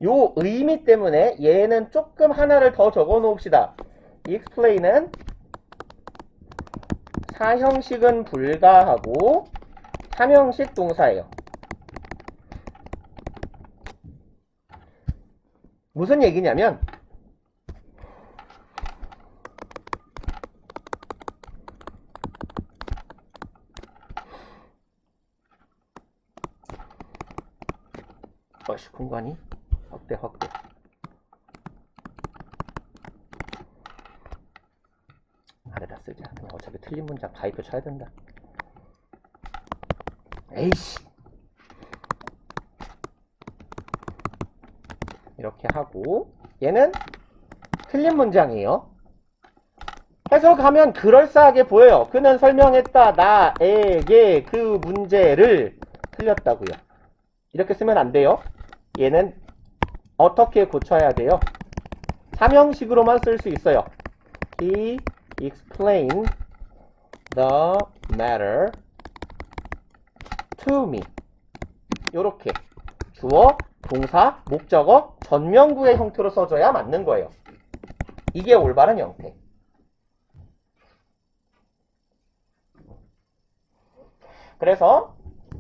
요 의미 때문에 얘는 조금 하나를 더 적어 놓읍시다. explain은 사형식은 불가하고 삼형식 동사예요. 무슨 얘기냐면 공간이 확대. 아래다 쓰자. 그냥 어차피 틀린 문장 가입표 쳐야 된다. 에이씨. 이렇게 하고 얘는 틀린 문장이에요. 해석하면 그럴싸하게 보여요. 그는 설명했다. 나에게 그 문제를 틀렸다고요. 이렇게 쓰면 안 돼요. 얘는 어떻게 고쳐야 돼요? 삼형식으로만 쓸 수 있어요. He explained the matter to me. 요렇게 주어, 동사, 목적어, 전면구의 형태로 써줘야 맞는 거예요. 이게 올바른 형태. 그래서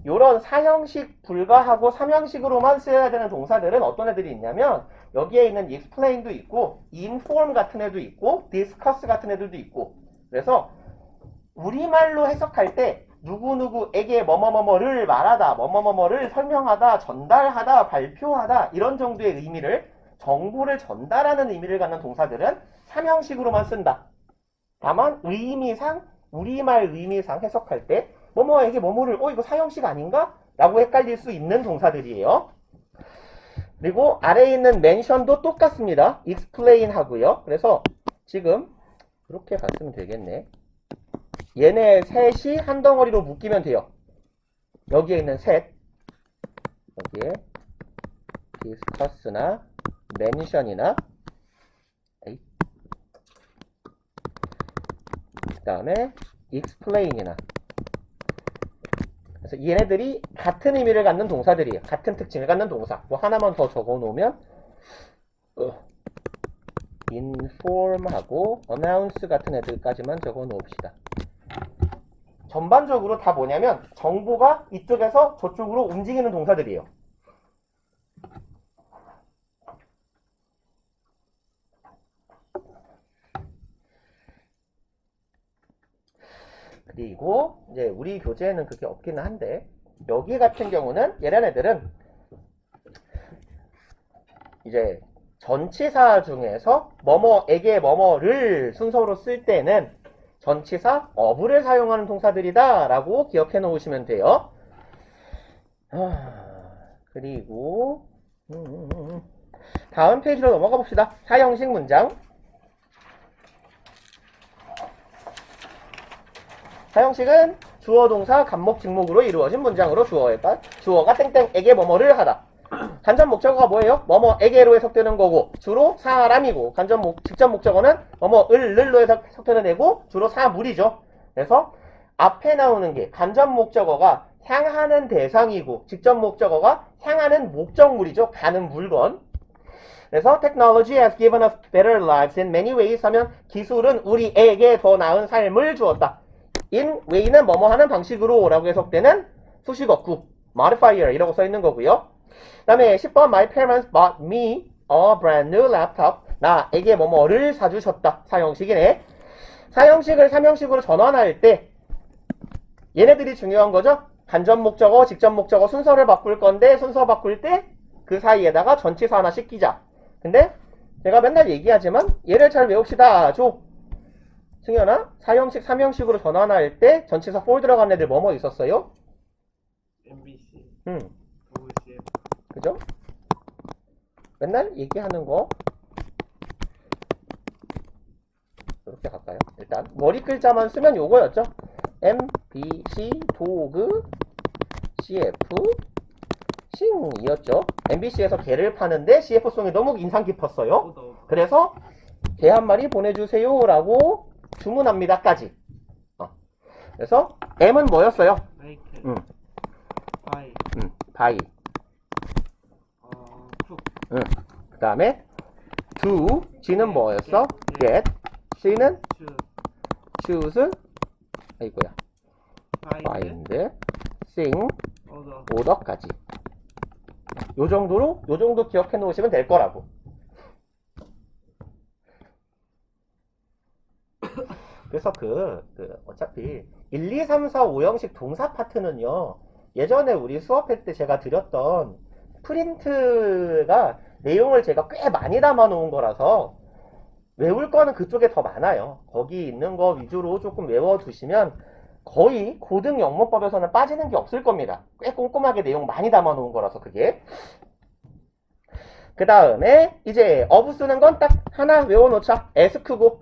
요런 사형식 불가하고 삼형식으로만 써야 되는 동사들은 어떤 애들이 있냐면 여기에 있는 explain도 있고 inform 같은 애도 있고 discuss 같은 애들도 있고 그래서 우리말로 해석할 때 누구누구에게 뭐뭐뭐뭐를 말하다 뭐뭐뭐뭐를 설명하다 전달하다 발표하다 이런 정도의 의미를 정보를 전달하는 의미를 갖는 동사들은 삼형식으로만 쓴다. 다만 의미상 우리말 의미상 해석할 때 뭐뭐에게 뭐뭐를 이거 사형식 아닌가? 라고 헷갈릴 수 있는 동사들이에요. 그리고 아래에 있는 mention도 똑같습니다. explain 하고요. 그래서 지금 이렇게 갔으면 되겠네. 얘네 셋이 한 덩어리로 묶이면 돼요. 여기에 있는 셋 여기에 discuss나 mention이나 그 다음에 explain이나 그래서 얘네들이 같은 의미를 갖는 동사들이에요. 같은 특징을 갖는 동사. 뭐 하나만 더 적어 놓으면 inform하고 announce 같은 애들까지만 적어 놓읍시다. 전반적으로 다 뭐냐면 정보가 이쪽에서 저쪽으로 움직이는 동사들이에요. 그리고 이제 우리 교재에는 그게 없기는 한데 여기 같은 경우는 얘네 애들은 이제 전치사 중에서 뭐뭐에게 뭐뭐를 순서로 쓸 때는 전치사 of를 사용하는 동사들이다 라고 기억해 놓으시면 돼요. 그리고 다음 페이지로 넘어가 봅시다. 사형식 문장. 사형식은 주어, 동사, 간목, 직목으로 이루어진 문장으로 주어가 땡땡에게 뭐뭐를 하다. 간접 목적어가 뭐예요? 뭐뭐에게로 해석되는 거고 주로 사람이고 직접 목적어는 뭐뭐을로 해석되는 애고 주로 사물이죠. 그래서 앞에 나오는 게 간접 목적어가 향하는 대상이고 직접 목적어가 향하는 목적물이죠. 가는 물건. 그래서 technology has given us better lives in many ways 하면 기술은 우리에게 더 나은 삶을 주었다. in way는 뭐뭐 하는 방식으로 라고 해석되는 수식어구 modifier 이라고 써있는 거고요. 그 다음에 10번 My parents bought me a brand new laptop. 나에게 뭐뭐를 사주셨다. 사형식이네. 사형식을 삼형식으로 전환할 때 얘네들이 중요한 거죠. 간접 목적어, 직접 목적어 순서를 바꿀 건데 순서 바꿀 때 그 사이에다가 전치사 하나씩 끼자. 근데 제가 맨날 얘기하지만 얘를 잘 외웁시다. 승현아, 사형식, 삼형식으로 전환할 때 전치사 for 들어간 애들 뭐뭐 있었어요? MBC, WCF. 그죠? 맨날 얘기하는 거 이렇게 갈까요? 일단 머리 글자만 쓰면 요거였죠. MBC, 도그, CF, 싱이었죠. MBC에서 개를 파는데 CF송이 너무 인상 깊었어요. 그래서 개 한 마리 보내주세요 라고 주문합니다까지. 그래서 M은 뭐였어요? 마이클, 바이, 바이. 쿡, 그 다음에 do, G는 뭐였어? get, C는 슈, choose, 아이고야, 파인드, find, sing, 오더. order까지. 요 정도 기억해 놓으시면 될 거라고. 그래서 어차피 1, 2, 3, 4, 5형식 동사 파트는요, 예전에 우리 수업할 때 제가 드렸던 프린트가 내용을 제가 꽤 많이 담아 놓은 거라서 외울 거는 그쪽에 더 많아요. 거기 있는 거 위주로 조금 외워두시면 거의 고등 영문법에서는 빠지는 게 없을 겁니다. 꽤 꼼꼼하게 내용 많이 담아 놓은 거라서 그게. 그 다음에 이제 어부 쓰는 건 딱 하나 외워놓자. ask고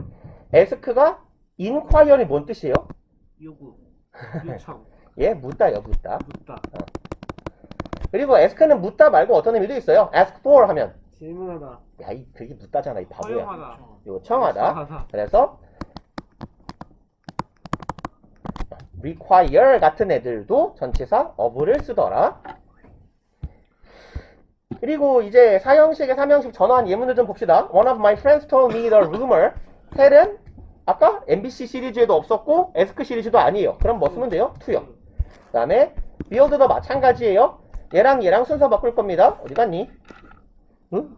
ask가 inquiry 뭔 뜻이에요? 요구, 요청, 예, 묻다요, 묻다. 묻다, 그리고 ask는 묻다 말고 어떤 의미도 있어요. ask for 하면 질문하다, 야, 그게 묻다잖아, 이 바보야. 허용하다, 요청하다. 그래서 require 같은 애들도 전치사 of를 쓰더라. 그리고 이제 사형식에 삼형식 전환 예문을 좀 봅시다. One of my friends told me the rumor. 텔은 아까 MBC 시리즈에도 없었고 에스크 시리즈도 아니에요. 그럼 뭐 쓰면 돼요? to요. 그 다음에 build도 마찬가지예요. 얘랑 순서 바꿀 겁니다. 어디 갔니? 응?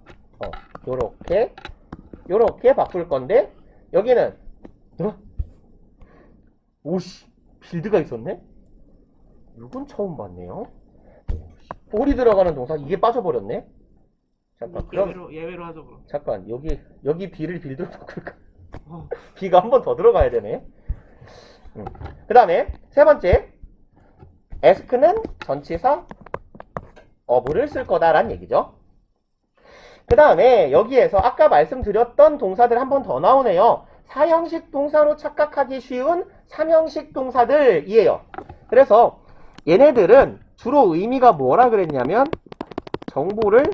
요렇게 바꿀 건데 여기는 오씨 빌드가 있었네? 이건 처음 봤네요. 볼이 들어가는 동사 이게 빠져버렸네. 잠깐 그럼 예외로 하죠 그럼. 잠깐 여기 B를 빌드로 바꿀까? 어. B가 한 번 더 들어가야 되네. 그 다음에 세 번째 ask는 전치사 of를 쓸 거다라는 얘기죠. 그 다음에 여기에서 아까 말씀드렸던 동사들 한 번 더 나오네요. 사형식 동사로 착각하기 쉬운 삼형식 동사들이에요. 그래서 얘네들은 주로 의미가 뭐라 그랬냐면 정보를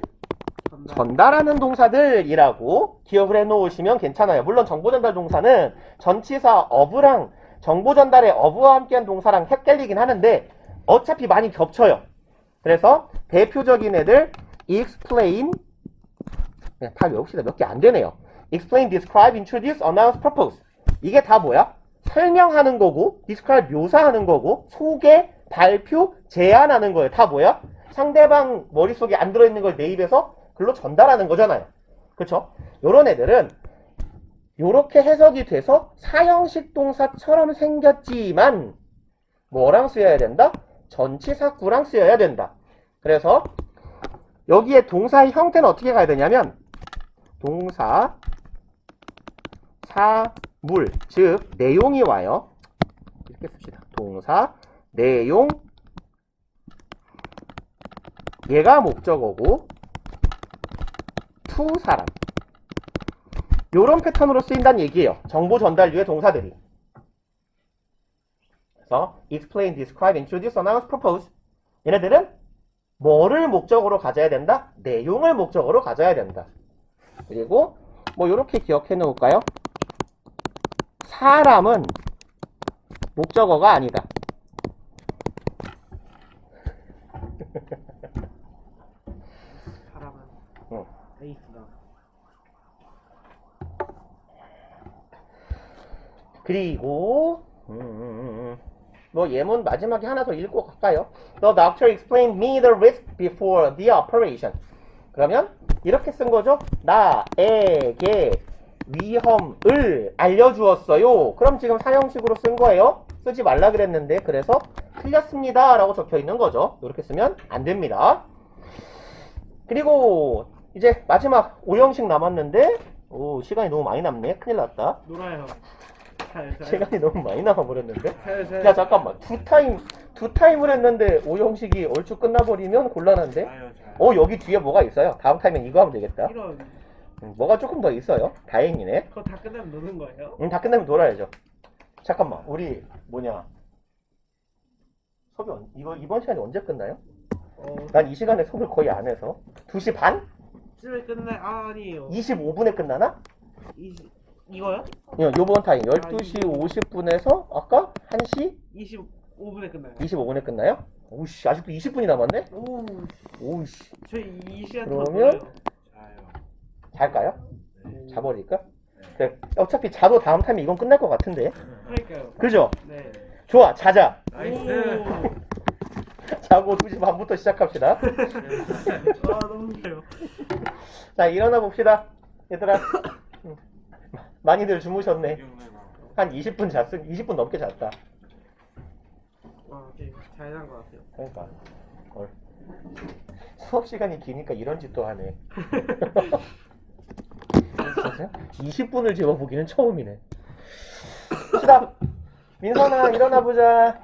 전달하는 동사들이라고 기억을 해 놓으시면 괜찮아요. 물론 정보 전달 동사는 전치사 of랑 정보 전달의 of와 함께한 동사랑 헷갈리긴 하는데 어차피 많이 겹쳐요. 그래서 대표적인 애들 explain 그냥 다 외웁시다. 몇 개 안 되네요. explain, describe, introduce, announce, propose. 이게 다 뭐야? 설명하는 거고 describe 묘사하는 거고 소개, 발표, 제안하는 거예요. 다 뭐야? 상대방 머릿속에 안 들어있는 걸 내 입에서 글로 전달하는 거잖아요. 그쵸? 요런 애들은 요렇게 해석이 돼서 사형식 동사처럼 생겼지만 뭐랑 쓰여야 된다? 전치사구랑 쓰여야 된다. 그래서 여기에 동사의 형태는 어떻게 가야 되냐면 동사, 사물, 즉 내용이 와요. 이렇게 씁시다. 동사, 내용, 얘가 목적어고 to 사람. 요런 패턴으로 쓰인다는 얘기예요. 정보 전달류의 동사들이. 그래서 explain, describe, introduce, announce, propose. 얘네들은 뭐를 목적으로 가져야 된다? 내용을 목적으로 가져야 된다. 그리고 뭐 요렇게 기억해 놓을까요? 사람은 목적어가 아니다. 사람은 에이스다. 그리고 뭐 예문 마지막에 하나 더 읽고 갈까요? The doctor explained me the risk before the operation. 그러면 이렇게 쓴 거죠. 나에게 위험을 알려주었어요. 그럼 지금 사형식으로 쓴 거예요. 쓰지 말라 그랬는데 그래서 틀렸습니다 라고 적혀 있는 거죠. 이렇게 쓰면 안 됩니다. 그리고 이제 마지막 5형식 남았는데 오 시간이 너무 많이 남네. 큰일 났다. 놀아요. 시간이 너무 많이 남아버렸는데. 잘. 야 잠깐만 두 타임을 했는데 5형식이 얼추 끝나버리면 곤란한데. 자요, 자요. 여기 뒤에 뭐가 있어요. 다음 타임엔 이거 하면 되겠다. 이런 뭐가 조금 더 있어요. 다행이네. 그거 다 끝나면 노는 거예요? 다 끝나면 놀아야죠. 잠깐만 우리 뭐냐 수업이 이번 시간이 언제 끝나요? 난 이 시간에 수업을 거의 안 해서 2시 반? 쯤에 끝나 아니에요. 25분에 끝나나? 이거요? 요번 타임 12시 50분에서 아까 1시 25분에 끝나요. 25분에 끝나요? 오우씨 아직도 20분이 남았네? 오, 오우씨 저희 이 시간 그러면- 더 놀아요. 자요. 잘까요? 네. 자버릴까? 그래, 어차피 자도 다음 타임에 이건 끝날 것 같은데 그러니까요. 그죠? 네. 좋아 자자 나이스. 자고 2시 반부터 시작합시다 아 너무 웃겨요. 자 일어나 봅시다 얘들아 많이들 주무셨네 한 20분 잤어 20분 넘게 잤다 와, 되게 잘한 것 같아요. 그러니까 수업 시간이 기니까 이런 짓도 하네. 20분을 재워보기는 처음이네. 시다 민선아 일어나 보자.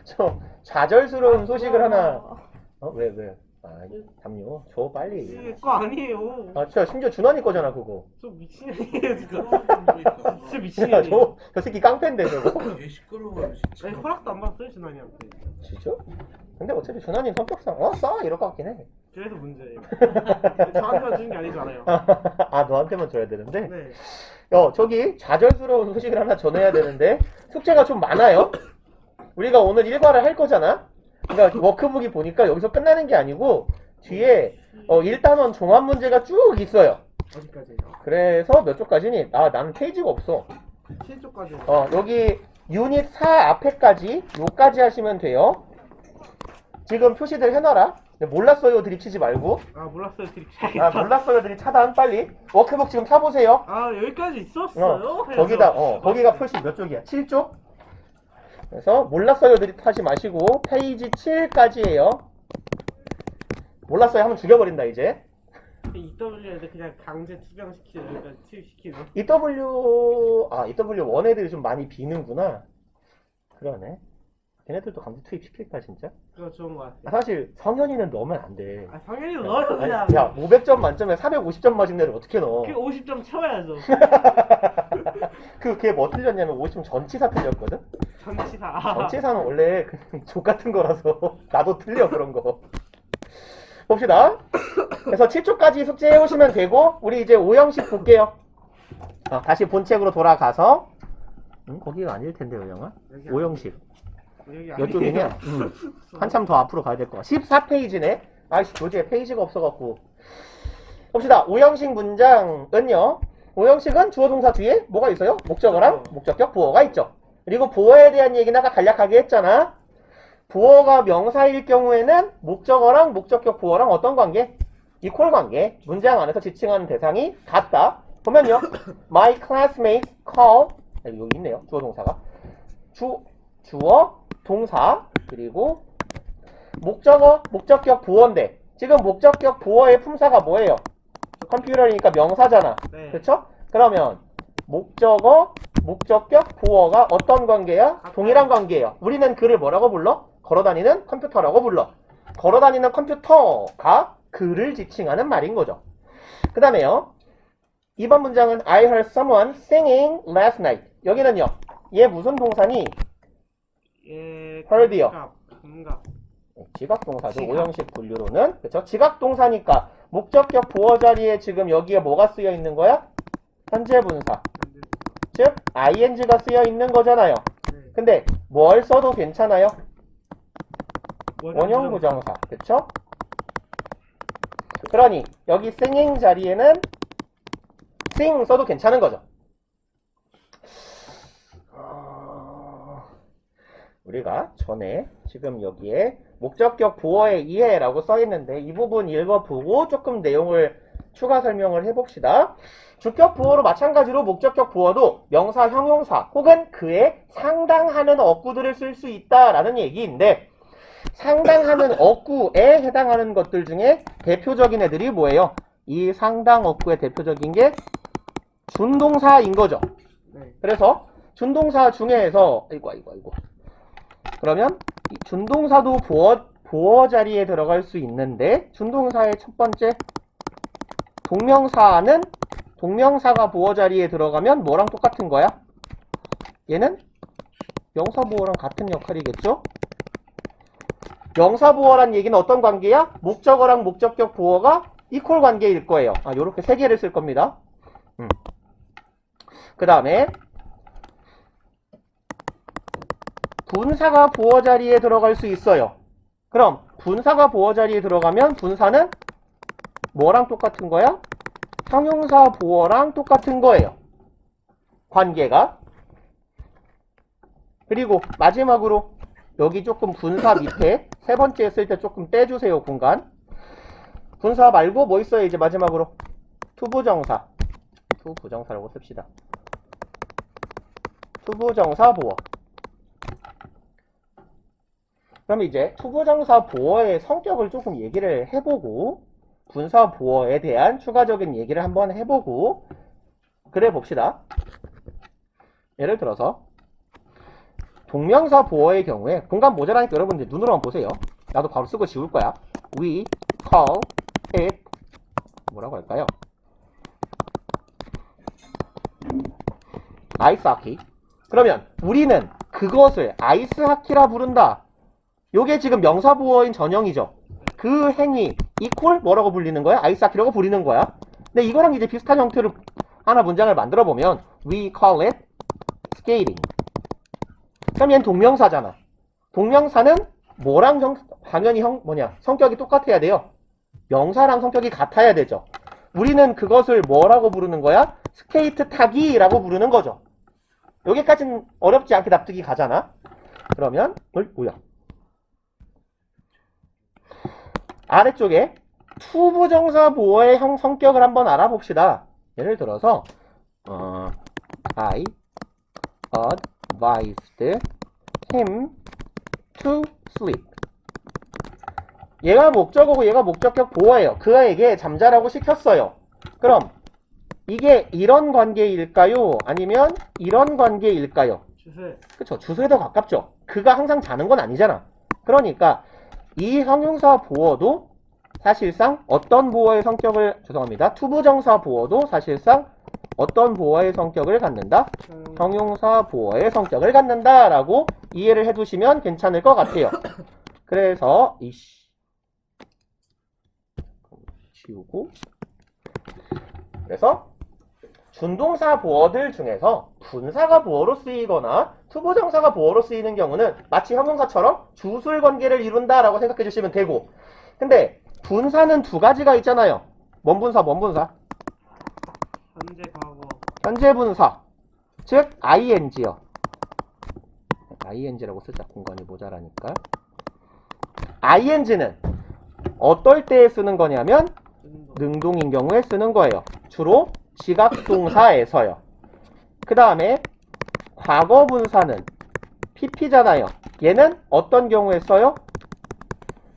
저 좌절스러운 소식을 하나. 왜? 담요. 줘 빨리. 이게 거 아니에요. 진짜 심지어 준환이 거잖아 그거. 저 미친년이에요 진짜. 시끄러워. 진짜 야, 미친년이에요. 저 새끼 깡패인데 저거. 개 시끄러워요 진짜. 아니 허락도 안 받았어요 준환이한테. 진짜? 근데 어차피 준환이 성격상 싸 이럴 것 같긴 해. 그래서 문제예요. 저한테만 주는 게 아니잖아요. 너한테만 줘야 되는데. 네. 저기 좌절스러운 소식을 하나 전해야 되는데 숙제가 좀 많아요. 우리가 오늘 일과를 할 거잖아. 그러니까 워크북이 보니까 여기서 끝나는 게 아니고 뒤에 1단원 종합 문제가 쭉 있어요. 어디까지예요? 그래서 몇 쪽까지니? 나는 페이지가 없어. 7쪽까지. 여기 유닛 4 앞에까지 요까지 하시면 돼요. 지금 표시들 해놔라. 몰랐어요 드립치지 말고. 몰랐어요 드립쳐야겠다. 몰랐어요 드립 차단 빨리. 워크북 지금 사보세요. 여기까지 있었어요? 거기가 표시 몇 쪽이야? 7쪽? 그래서 몰랐어요 드립 하지 마시고 페이지 7까지예요. 몰랐어요 하면 죽여버린다 이제. EW에도 그냥 강제 투병시키는 그러니까 투입시키는. EW1 애들이 좀 많이 비는구나. 그러네. 걔네들도 강제 투입 시킬까 진짜? 그거 좋은 거 같아. 사실 성현이는 넣으면 안 돼. 당연히 넣어요 그냥. 야 500점 만점에 450점 맞은 애를 어떻게 넣어? 그 50점 채워야죠. 걔 뭐 틀렸냐면 50점 전치사 틀렸거든? 전치사. 전치사는 원래 그냥 족 같은 거라서 나도 틀려 그런 거. 봅시다. 그래서 7쪽까지 숙제해 오시면 되고 우리 이제 5형식 볼게요. 다시 본책으로 돌아가서 거기가 아닐 텐데 영아. 5형식. 몇 쪽이냐? 한참 더 앞으로 가야 될 거야. 14페이지네. 아이씨 교재에 페이지가 없어갖고. 봅시다. 5형식 문장은요. 5형식은 주어 동사 뒤에 뭐가 있어요? 목적어랑 목적격 부어가 있죠. 그리고 부어에 대한 얘기는 아까 간략하게 했잖아. 부어가 명사일 경우에는 목적어랑 목적격 부어랑 어떤 관계? 이퀄 관계. 문장 안에서 지칭하는 대상이 같다. 보면요. My classmates call. 여기 있네요. 주어 동사가. 주어, 동사, 그리고 목적어, 목적격 부어인데 지금 목적격 부어의 품사가 뭐예요? 컴퓨터니까 명사잖아. 네. 그렇죠? 그러면 목적어, 목적격 부어가 어떤 관계야? 동일한 관계예요. 우리는 그를 뭐라고 불러? 걸어다니는 컴퓨터라고 불러. 걸어다니는 컴퓨터가 그를 지칭하는 말인 거죠. 그 다음에요. 이번 문장은 I heard someone singing last night. 여기는요. 얘 무슨 동사니? heard이요. 지각 동사죠. 5형식 분류로는. 그쵸? 지각 동사니까 목적격 부어 자리에 지금 여기에 뭐가 쓰여 있는 거야? 현재 분사. 즉 ing가 쓰여 있는 거잖아요. 근데 뭘 써도 괜찮아요? 원형 부정사. 그쵸? 그러니 여기 singing 자리에는 sing 써도 괜찮은 거죠. 우리가 전에 지금 여기에 목적격 부어의 이해라고 써있는데 이 부분 읽어보고 조금 내용을 추가 설명을 해봅시다. 주격 부어로 마찬가지로 목적격 부어도 명사, 형용사 혹은 그에 상당하는 어구들을 쓸 수 있다라는 얘기인데 상당하는 어구에 해당하는 것들 중에 대표적인 애들이 뭐예요? 이 상당 어구의 대표적인 게 준동사인 거죠. 그래서 준동사 중에서 아이고 그러면 이 준동사도 부어 자리에 들어갈 수 있는데 준동사의 첫 번째 동명사는 동명사가 부어 자리에 들어가면 뭐랑 똑같은 거야? 얘는 명사부어랑 같은 역할이겠죠? 명사부어란 얘기는 어떤 관계야? 목적어랑 목적격 부어가 이퀄 관계일 거예요. 요렇게 세 개를 쓸 겁니다. 그 다음에 분사가 부어 자리에 들어갈 수 있어요. 그럼 분사가 부어 자리에 들어가면 분사는 뭐랑 똑같은 거야? 형용사 부어랑 똑같은 거예요. 관계가. 그리고 마지막으로 여기 조금 분사 밑에 세 번째 쓸 때 조금 떼주세요. 공간. 분사 말고 뭐 있어요? 이제 마지막으로 투부정사. 투부정사라고 씁시다. 투부정사 부어. 그러면 이제 투부정사 보어의 성격을 조금 얘기를 해보고 분사 보어에 대한 추가적인 얘기를 한번 해보고 그래 봅시다. 예를 들어서 동명사 보어의 경우에 공간 모자라니까 여러분들 눈으로만 보세요. 나도 바로 쓰고 지울 거야. We call it 뭐라고 할까요? 아이스하키. 그러면 우리는 그것을 아이스하키라 부른다. 요게 지금 명사보어인 전형이죠. 그 행위 이퀄 뭐라고 불리는 거야? 아이스하키라고 부르는 거야. 근데 이거랑 이제 비슷한 형태로 하나 문장을 만들어 보면 We call it skating. 그럼 얘는 동명사잖아. 동명사는 뭐랑 당연히 성격이 똑같아야 돼요. 명사랑 성격이 같아야 되죠. 우리는 그것을 뭐라고 부르는 거야? 스케이트 타기라고 부르는 거죠. 여기까지는 어렵지 않게 납득이 가잖아. 그러면 뭐야? 아래쪽에 투부정사 보어의 성격을 한번 알아봅시다. 예를 들어서 I advised him to sleep. 얘가 목적어고 얘가 목적격 보어예요. 그에게 잠자라고 시켰어요. 그럼 이게 이런 관계일까요? 아니면 이런 관계일까요? 주세. 그쵸. 주소에 더 가깝죠. 그가 항상 자는 건 아니잖아. 그러니까 이 형용사 보어도 사실상 어떤 보어의 성격을 투부정사 보어도 사실상 어떤 보어의 성격을 갖는다? 형용사 보어의 성격을 갖는다라고 이해를 해두시면 괜찮을 것 같아요. 그래서 지우고 그래서 준동사 보어들 중에서 분사가 보어로 쓰이거나 투부정사가 보어로 쓰이는 경우는 마치 형용사처럼 주술 관계를 이룬다라고 생각해 주시면 되고, 근데 분사는 두 가지가 있잖아요. 뭔 분사? 현재 과거. 현재 분사, 즉 ing요. ing라고 쓰자. 공간이 모자라니까. ing는 어떨 때에 쓰는 거냐면 능동인 경우에 쓰는 거예요. 주로 지각동사에서요. 그 다음에 과거 분사는 pp잖아요. 얘는 어떤 경우에 써요?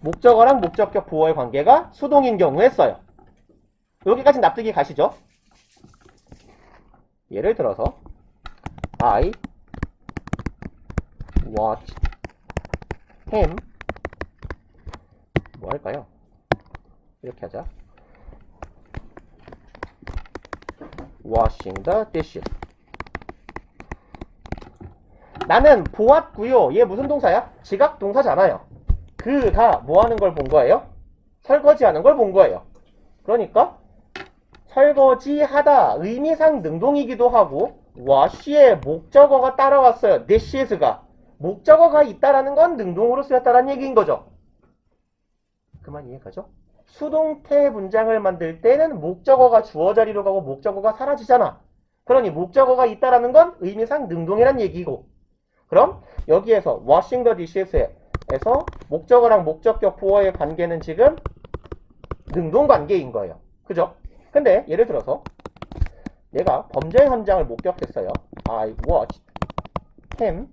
목적어랑 목적격 보어의 관계가 수동인 경우에 써요. 여기까지 납득이 가시죠? 예를 들어서 I watch him 뭐 할까요? 이렇게 하자. washing the dishes. 나는 보았구요. 얘 무슨 동사야? 지각 동사잖아요. 그가 뭐 하는 걸 본 거예요? 설거지 하는 걸 본 거예요. 그러니까 설거지 하다 의미상 능동이기도 하고 wash의 목적어가 따라왔어요. dishes가 목적어가 있다라는 건 능동으로 쓰였다라는 얘기인 거죠. 그만 이해가죠? 수동태 문장을 만들 때는 목적어가 주어 자리로 가고 목적어가 사라지잖아. 그러니 목적어가 있다라는 건 의미상 능동이란 얘기고, 그럼 여기에서 washing the dishes에서 목적어랑 목적격 보어의 관계는 지금 능동 관계인 거예요. 그죠? 근데 예를 들어서 내가 범죄 현장을 목격했어요. I watched him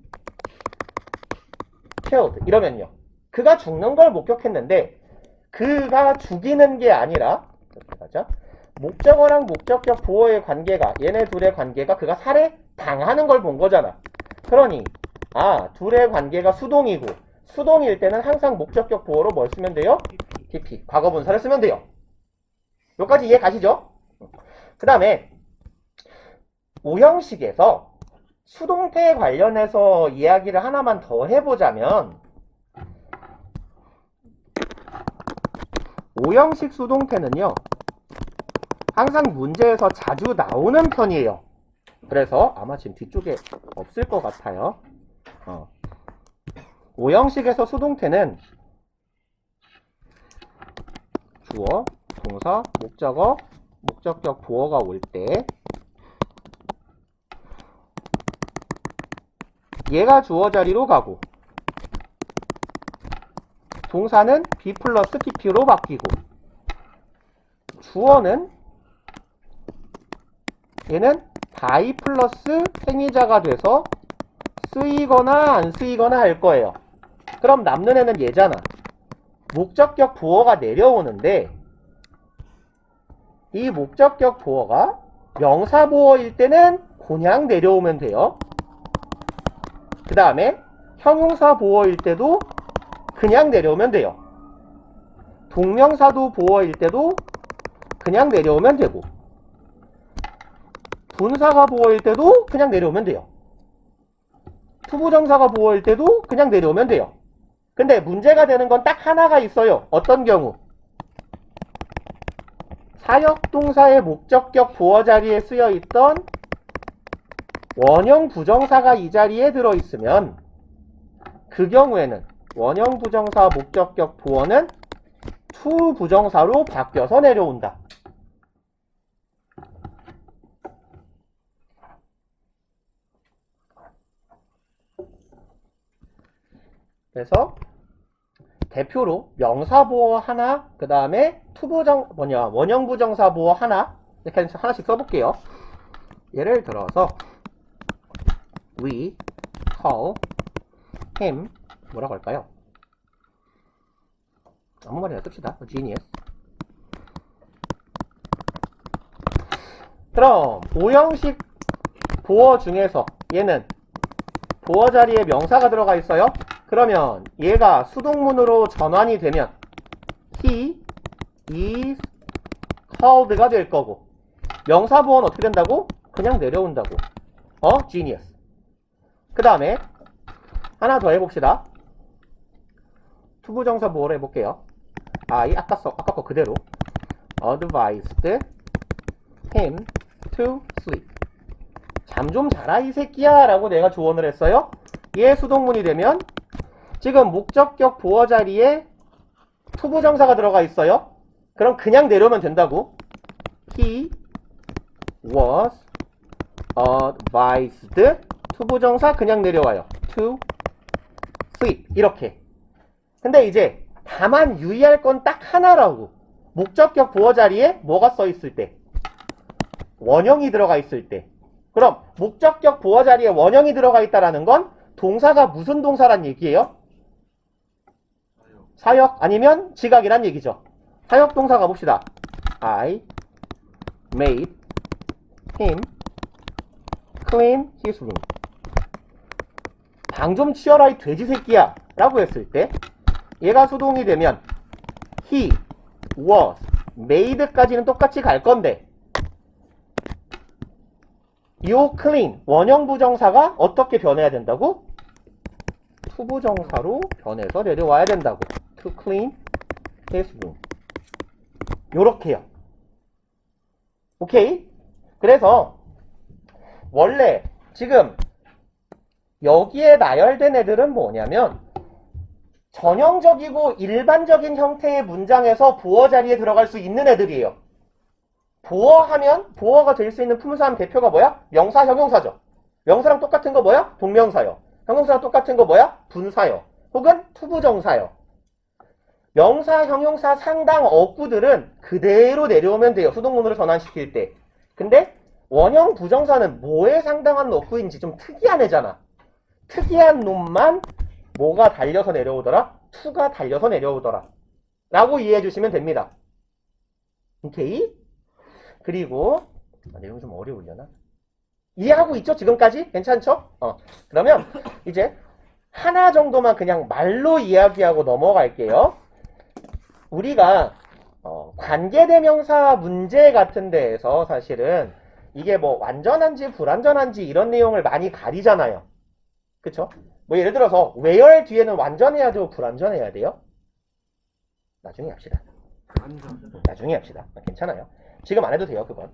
killed. 이러면요, 그가 죽는 걸 목격했는데 그가 죽이는 게 아니라 목적어랑 목적격 보어의 관계가, 얘네 둘의 관계가 그가 살해당하는 걸 본 거잖아. 그러니 둘의 관계가 수동이고, 수동일 때는 항상 목적격 보어로 뭘 쓰면 돼요? PP, 과거분사를 쓰면 돼요. 여기까지 이해 가시죠? 그 다음에 오형식에서 수동태 관련해서 이야기를 하나만 더 해보자면, 오형식 수동태는요 항상 문제에서 자주 나오는 편이에요. 그래서 아마 지금 뒤쪽에 없을 것 같아요. 오형식에서 수동태는 주어, 동사, 목적어, 목적격 보어가 올 때 얘가 주어 자리로 가고 동사는 be 플러스 pp로 바뀌고 주어는 얘는 die 플러스 행위자가 돼서 쓰이거나 안 쓰이거나 할 거예요. 그럼 남는 애는 얘잖아. 목적격 보어가 내려오는데 이 목적격 보어가 명사 보어일 때는 그냥 내려오면 돼요. 그 다음에 형용사 보어일 때도 그냥 내려오면 돼요. 동명사도 보어일 때도 그냥 내려오면 되고, 분사가 보어일 때도 그냥 내려오면 돼요. 투부정사가 보어일 때도 그냥 내려오면 돼요. 근데 문제가 되는 건 딱 하나가 있어요. 어떤 경우? 사역동사의 목적격 보어 자리에 쓰여 있던 원형 부정사가 이 자리에 들어있으면 그 경우에는 원형 부정사 목적격 보어는 투 부정사로 바뀌어서 내려온다. 그래서 대표로 명사 보어 하나, 그 다음에 원형 부정사 보어 하나, 이렇게 하나씩 써볼게요. 예를 들어서 we call him 뭐라고 할까요? 아무 말이나 씁시다. genius. 그럼 오형식 보어 중에서 얘는 보어 자리에 명사가 들어가 있어요. 그러면 얘가 수동문으로 전환이 되면 he is called가 될 거고, 명사 보어는 어떻게 된다고? 그냥 내려온다고. genius. 그 다음에 하나 더 해봅시다. 투부정사 보어로 해볼게요. 아까 거 그대로 advised him to sleep. 잠 좀 자라 이 새끼야 라고 내가 조언을 했어요. 얘 수동문이 되면 지금 목적격 보어 자리에 투부정사가 들어가 있어요. 그럼 그냥 내려오면 된다고. He was advised, 투부정사 그냥 내려와요. to sleep. 이렇게. 근데 이제 다만 유의할 건 딱 하나라고. 목적격 보어 자리에 뭐가 써 있을 때? 원형이 들어가 있을 때. 그럼 목적격 보어 자리에 원형이 들어가 있다라는 건 동사가 무슨 동사란 얘기예요? 사역 아니면 지각이란 얘기죠. 사역 동사 가봅시다. I made him clean his room. 방 좀 치워라 이 돼지 새끼야 라고 했을 때 얘가 수동이 되면 he was made까지는 똑같이 갈 건데 요 clean 원형 부정사가 어떻게 변해야 된다고? 투부정사로 변해서 내려와야 된다고. to clean his room. 요렇게요. 오케이? 그래서 원래 지금 여기에 나열된 애들은 뭐냐면 전형적이고 일반적인 형태의 문장에서 보어 자리에 들어갈 수 있는 애들이에요. 보어하면 보어가 될 수 있는 품사함 대표가 뭐야? 명사, 형용사죠. 명사랑 똑같은 거 뭐야? 동명사요. 형용사랑 똑같은 거 뭐야? 분사요. 혹은 투부정사요. 명사, 형용사 상당 어구들은 그대로 내려오면 돼요. 수동문으로 전환시킬 때. 근데 원형 부정사는 뭐에 상당한 어구인지 좀 특이한 애잖아. 특이한 놈만 뭐가 달려서 내려오더라? 투가 달려서 내려오더라. 라고 이해해 주시면 됩니다. 오케이? 그리고 내용 좀 어려우려나? 이해하고 있죠? 지금까지? 괜찮죠? 그러면 이제 하나 정도만 그냥 말로 이야기하고 넘어갈게요. 우리가 관계대명사 문제 같은 데에서 사실은 이게 뭐 완전한지 불완전한지 이런 내용을 많이 가리잖아요. 그쵸? 뭐 예를 들어서 where 뒤에는 완전해야 되고 불완전해야 돼요? 나중에 합시다. 나중에 합시다. 괜찮아요. 지금 안 해도 돼요, 그건.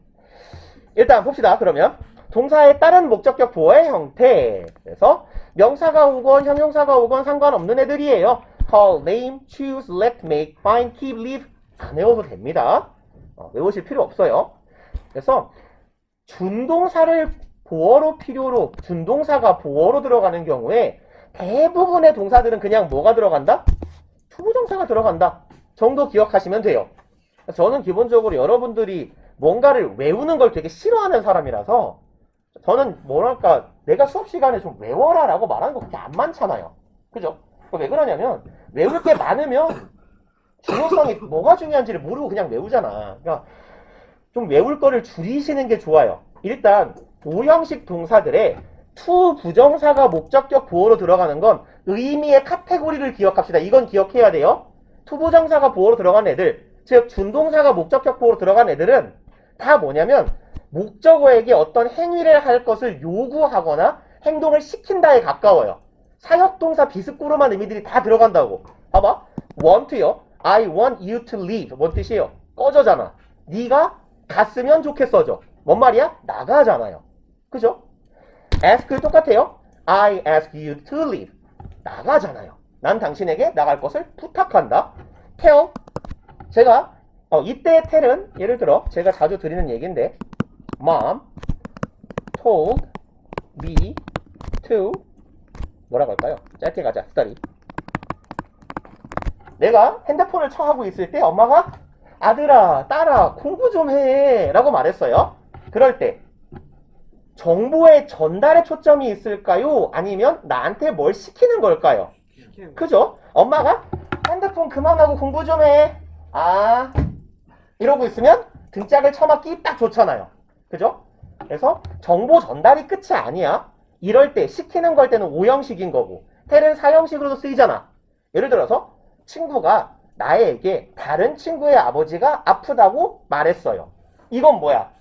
일단 봅시다. 그러면 동사에 따른 목적격 보어의 형태. 그래서 명사가 오건 형용사가 오건 상관없는 애들이에요. call, name, choose, let, make, find, keep, leave 안 외워도 됩니다. 외우실 필요 없어요. 그래서 준동사를 보어로 필요로 준동사가 보어로 들어가는 경우에 대부분의 동사들은 그냥 뭐가 들어간다? 투부정사가 들어간다 정도 기억하시면 돼요. 저는 기본적으로 여러분들이 뭔가를 외우는 걸 되게 싫어하는 사람이라서 저는 뭐랄까 내가 수업 시간에 좀 외워라 라고 말하는 거 그렇게 안 많잖아요. 그죠? 왜 그러냐면 외울 게 많으면 중요성이 뭐가 중요한지를 모르고 그냥 외우잖아. 그러니까 좀 외울 거를 줄이시는 게 좋아요. 일단 오형식 동사들의 to 부정사가 목적격 보어로 들어가는 건 의미의 카테고리를 기억합시다. 이건 기억해야 돼요. to 부정사가 보어로 들어간 애들, 즉 준동사가 목적격 보어로 들어간 애들은 다 뭐냐면 목적어에게 어떤 행위를 할 것을 요구하거나 행동을 시킨다에 가까워요. 사역동사 비스꾸름한 의미들이 다 들어간다고. 봐봐. want요. I want you to leave. 뭔 뜻이에요? 꺼져잖아. 네가 갔으면 좋겠어져. 뭔 말이야? 나가잖아요. 그죠? ask 똑같아요. I ask you to leave. 나가잖아요. 난 당신에게 나갈 것을 부탁한다. tell. 제가 이때의 tell은 예를 들어 제가 자주 드리는 얘기인데 Mom told me to 뭐라고 할까요? 짧게 가자. study. 내가 핸드폰을 쳐하고 있을 때 엄마가 아들아, 딸아, 공부 좀 해 라고 말했어요. 그럴 때 정보의 전달에 초점이 있을까요? 아니면 나한테 뭘 시키는 걸까요? 그죠? 엄마가 핸드폰 그만하고 공부 좀 해. 아, 이러고 있으면 등짝을 쳐맞기 딱 좋잖아요. 그죠? 그래서 정보 전달이 끝이 아니야. 이럴 때 시키는 걸 때는 오형식인 거고 텔은 사형식으로도 쓰이잖아. 예를 들어서 친구가 나에게 다른 친구의 아버지가 아프다고 말했어요. 이건 뭐야?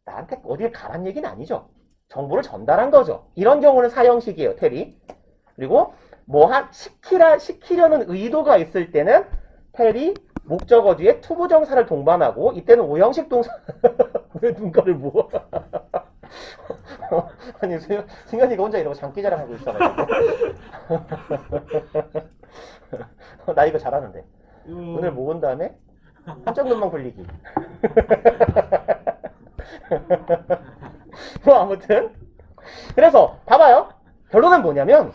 나한테 어딜 가란 얘기는 아니죠. 정보를 전달한 거죠. 이런 경우는 사형식이에요, 텔이. 그리고 시키려는 의도가 있을 때는 텔이 목적어 뒤에 투부정사를 동반하고 이때는 오형식 동사. 왜 눈가를 모아? 아니 승현이가 혼자 이러고 장기자랑하고 있어가지고. 나 이거 잘하는데. 눈을 모은 다음에 한쪽 눈만 굴리기. 뭐 아무튼 그래서 봐봐요. 결론은 뭐냐면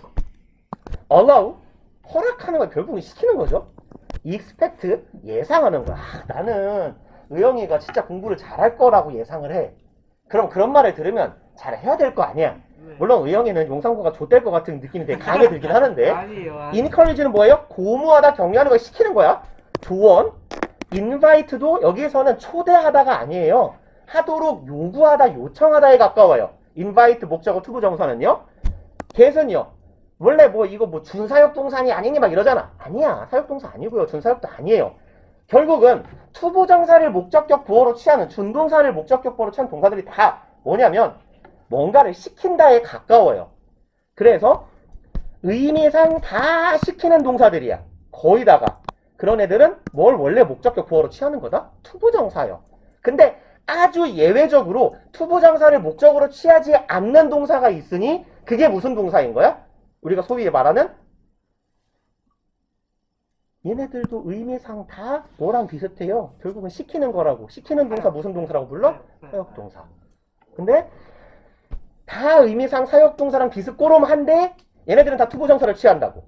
allow 허락하는 걸 결국은 시키는 거죠. expect 예상하는 거야. 나는 의영이가 진짜 공부를 잘할 거라고 예상을 해. 그럼 그런 말을 들으면 잘해야 될 거 아니야. 물론 의영이는 용산구가 좆될 것 같은 느낌이 되게 강하게 들긴 하는데 아니에요. encourage는 뭐예요? 고무하다, 격려하는 걸 시키는 거야. 조언, invite도 여기서는 초대하다가 아니에요. 하도록 요구하다, 요청하다에 가까워요. invite 목적어 투부정사는요. get은요. 원래 이거 준사역동사니 아니니 막 이러잖아. 아니야. 사역동사 아니고요. 준사역도 아니에요. 결국은 투부정사를 목적격 보어로 취하는 준동사를 목적격 보어로 취하는 동사들이 다 뭐냐면 뭔가를 시킨다에 가까워요. 그래서 의미상 다 시키는 동사들이야. 거의 다가. 그런 애들은 뭘 원래 목적격 보어로 취하는 거다? 투부정사요. 근데 아주 예외적으로 투부정사를 목적으로 취하지 않는 동사가 있으니 그게 무슨 동사인 거야? 우리가 소위 말하는 얘네들도 의미상 다 뭐랑 비슷해요. 결국은 시키는 거라고. 시키는 동사 무슨 동사라고 불러? 사역동사. 근데 다 의미상 사역동사랑 비슷꼬름한데 얘네들은 다 투부정사를 취한다고.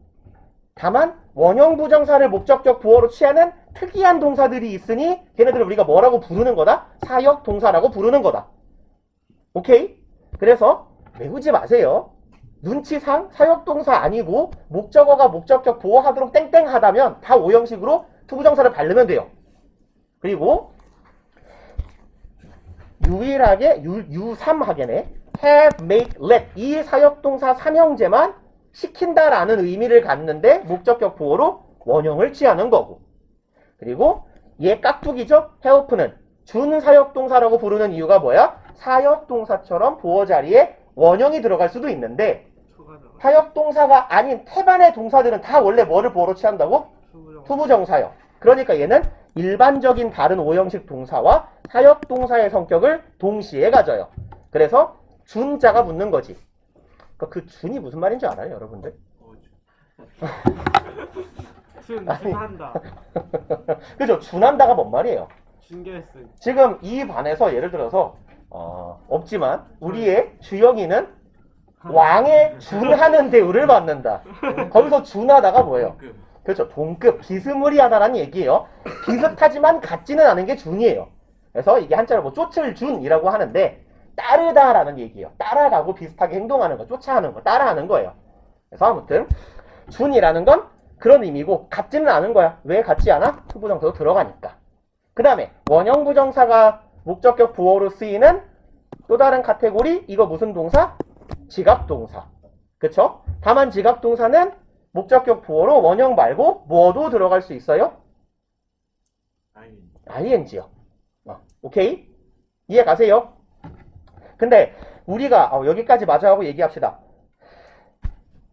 다만 원형부정사를 목적격 보어로 취하는 특이한 동사들이 있으니 걔네들을 우리가 뭐라고 부르는 거다? 사역동사라고 부르는 거다. 오케이? 그래서 외우지 마세요. 눈치상 사역동사 아니고 목적어가 목적격 보호하도록 땡땡하다면 다 오형식으로 투부정사를 바르면 돼요. 그리고 유일하게 유삼하게네 have, make, let 이 사역동사 3형제만 시킨다라는 의미를 갖는데 목적격 보호로 원형을 취하는 거고. 그리고 얘 깍두기죠? help는 준사역동사라고 부르는 이유가 뭐야? 사역동사처럼 보호 자리에 원형이 들어갈 수도 있는데 사역동사가 아닌 태반의 동사들은 다 원래 뭐를 보호로 취한다고? 투부정사요. 그러니까 얘는 일반적인 다른 오형식 동사와 사역동사의 성격을 동시에 가져요. 그래서 준자가 붙는 거지. 그 준이 무슨 말인지 알아요, 여러분들? 준한다. 그죠? 준한다가 뭔 말이에요? 준결승. 지금 이 반에서 예를 들어서 없지만 우리의 주영이는 왕의 준하는 대우를 받는다. 거기서 준하다가 뭐예요? 그렇죠. 동급, 비스무리하다라는 얘기예요. 비슷하지만 같지는 않은 게 준이에요. 그래서 이게 한자로 쫓을 준이라고 하는데 따르다라는 얘기예요. 따라가고 비슷하게 행동하는 거, 쫓아하는 거, 따라하는 거예요. 그래서 아무튼 준이라는 건 그런 의미고 같지는 않은 거야. 왜 같지 않아? 투부정사도 들어가니까. 그 다음에 원형 부정사가 목적격 부호로 쓰이는 또 다른 카테고리, 이거 무슨 동사? 지각동사. 그쵸? 다만 지각동사는 목적격 부호로 원형 말고 뭐도 들어갈 수 있어요? ing요. 오케이? 이해 가세요? 근데 우리가 여기까지 마저 하고 얘기합시다.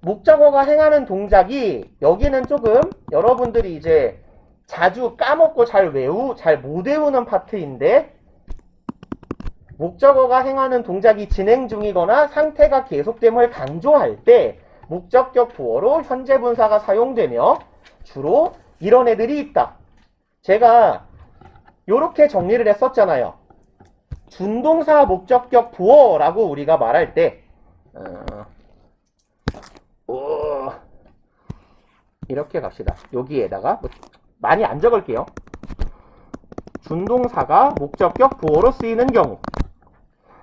목적어가 행하는 동작이 여기는 조금 여러분들이 이제 자주 까먹고 잘 못 외우는 파트인데, 목적어가 행하는 동작이 진행 중이거나 상태가 계속됨을 강조할 때 목적격 부호로 현재 분사가 사용되며 주로 이런 애들이 있다. 제가 요렇게 정리를 했었잖아요. 준동사 목적격 부호라고 우리가 말할 때 이렇게 갑시다. 여기에다가 많이 안 적을게요. 준동사가 목적격 부호로 쓰이는 경우.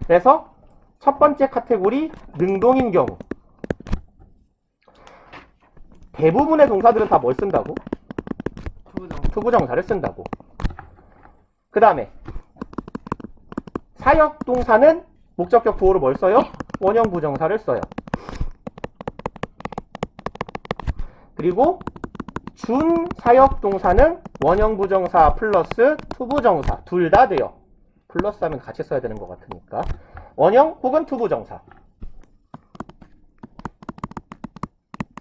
그래서 첫 번째 카테고리 능동인 경우. 대부분의 동사들은 다 뭘 쓴다고? 투부정사를 쓴다고. 그 다음에 사역동사는 목적격 부호로 뭘 써요? 원형 부정사를 써요. 그리고 준사역동사는 원형 부정사 플러스 투부정사 둘 다 돼요. 플러스 하면 같이 써야 되는 것 같으니까. 원형 혹은 투부정사.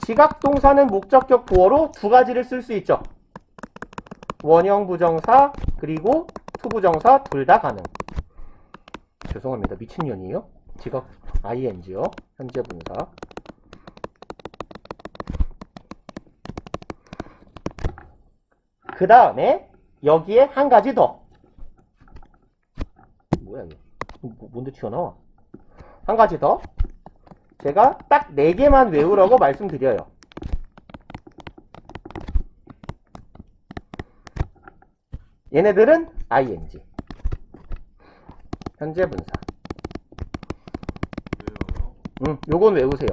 지각동사는 목적격 부호로 두 가지를 쓸 수 있죠. 원형 부정사 그리고 투부정사 둘 다 가능. 죄송합니다. 미친년이에요. 지각 ing요. 현재 분사. 그 다음에 여기에 한 가지 더. 뭐야 이거? 뭔데 튀어나와? 한 가지 더. 제가 딱 4개만 외우라고 말씀드려요. 얘네들은 ing. 현재 분사. 요건 외우세요.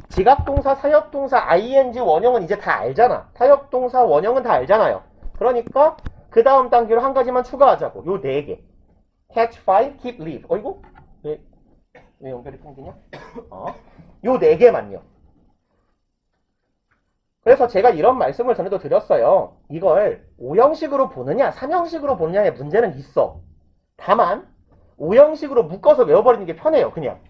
지각동사, 사역동사, ing, 원형은 이제 다 알잖아. 사역동사, 원형은 다 알잖아요. 그러니까 그 다음 단계로 한 가지만 추가하자고. 요 4개. catch, find, keep, leave. 어이구? 왜 연결이 끊기냐? 요 4개만요. 그래서 제가 이런 말씀을 전에도 드렸어요. 이걸 5형식으로 보느냐 3형식으로 보느냐의 문제는 있어. 다만 5형식으로 묶어서 외워버리는 게 편해요. 그냥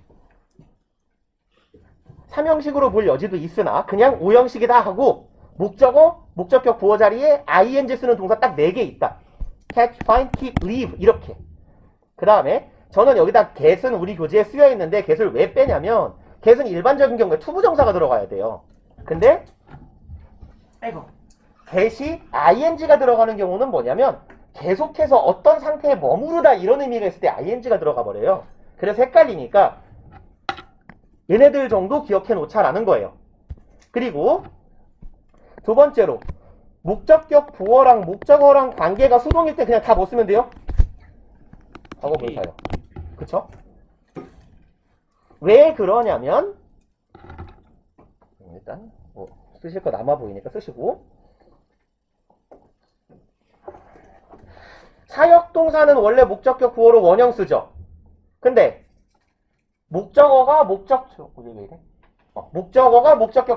3형식으로 볼 여지도 있으나 그냥 5형식이다 하고 목적어, 목적격 부호 자리에 ing 쓰는 동사 딱 4개 있다. catch, find, keep, leave 이렇게. 그 다음에 저는 여기다 get은 우리 교재에 쓰여 있는데 get을 왜 빼냐면 get은 일반적인 경우에 투부정사가 들어가야 돼요. 근데 get이 ing가 들어가는 경우는 뭐냐면 계속해서 어떤 상태에 머무르다 이런 의미가 있을 때 ing가 들어가 버려요. 그래서 헷갈리니까 얘네들 정도 기억해 놓자라는 거예요. 그리고 두 번째로 목적격 부호랑 목적어랑 관계가 수동일 때 그냥 다 뭐 쓰면 돼요? 과거 분사요. 그쵸? 왜 그러냐면 일단 쓰실 거 남아 보이니까 쓰시고, 사역동사는 원래 목적격 부호로 원형 쓰죠. 근데 목적어가 목적격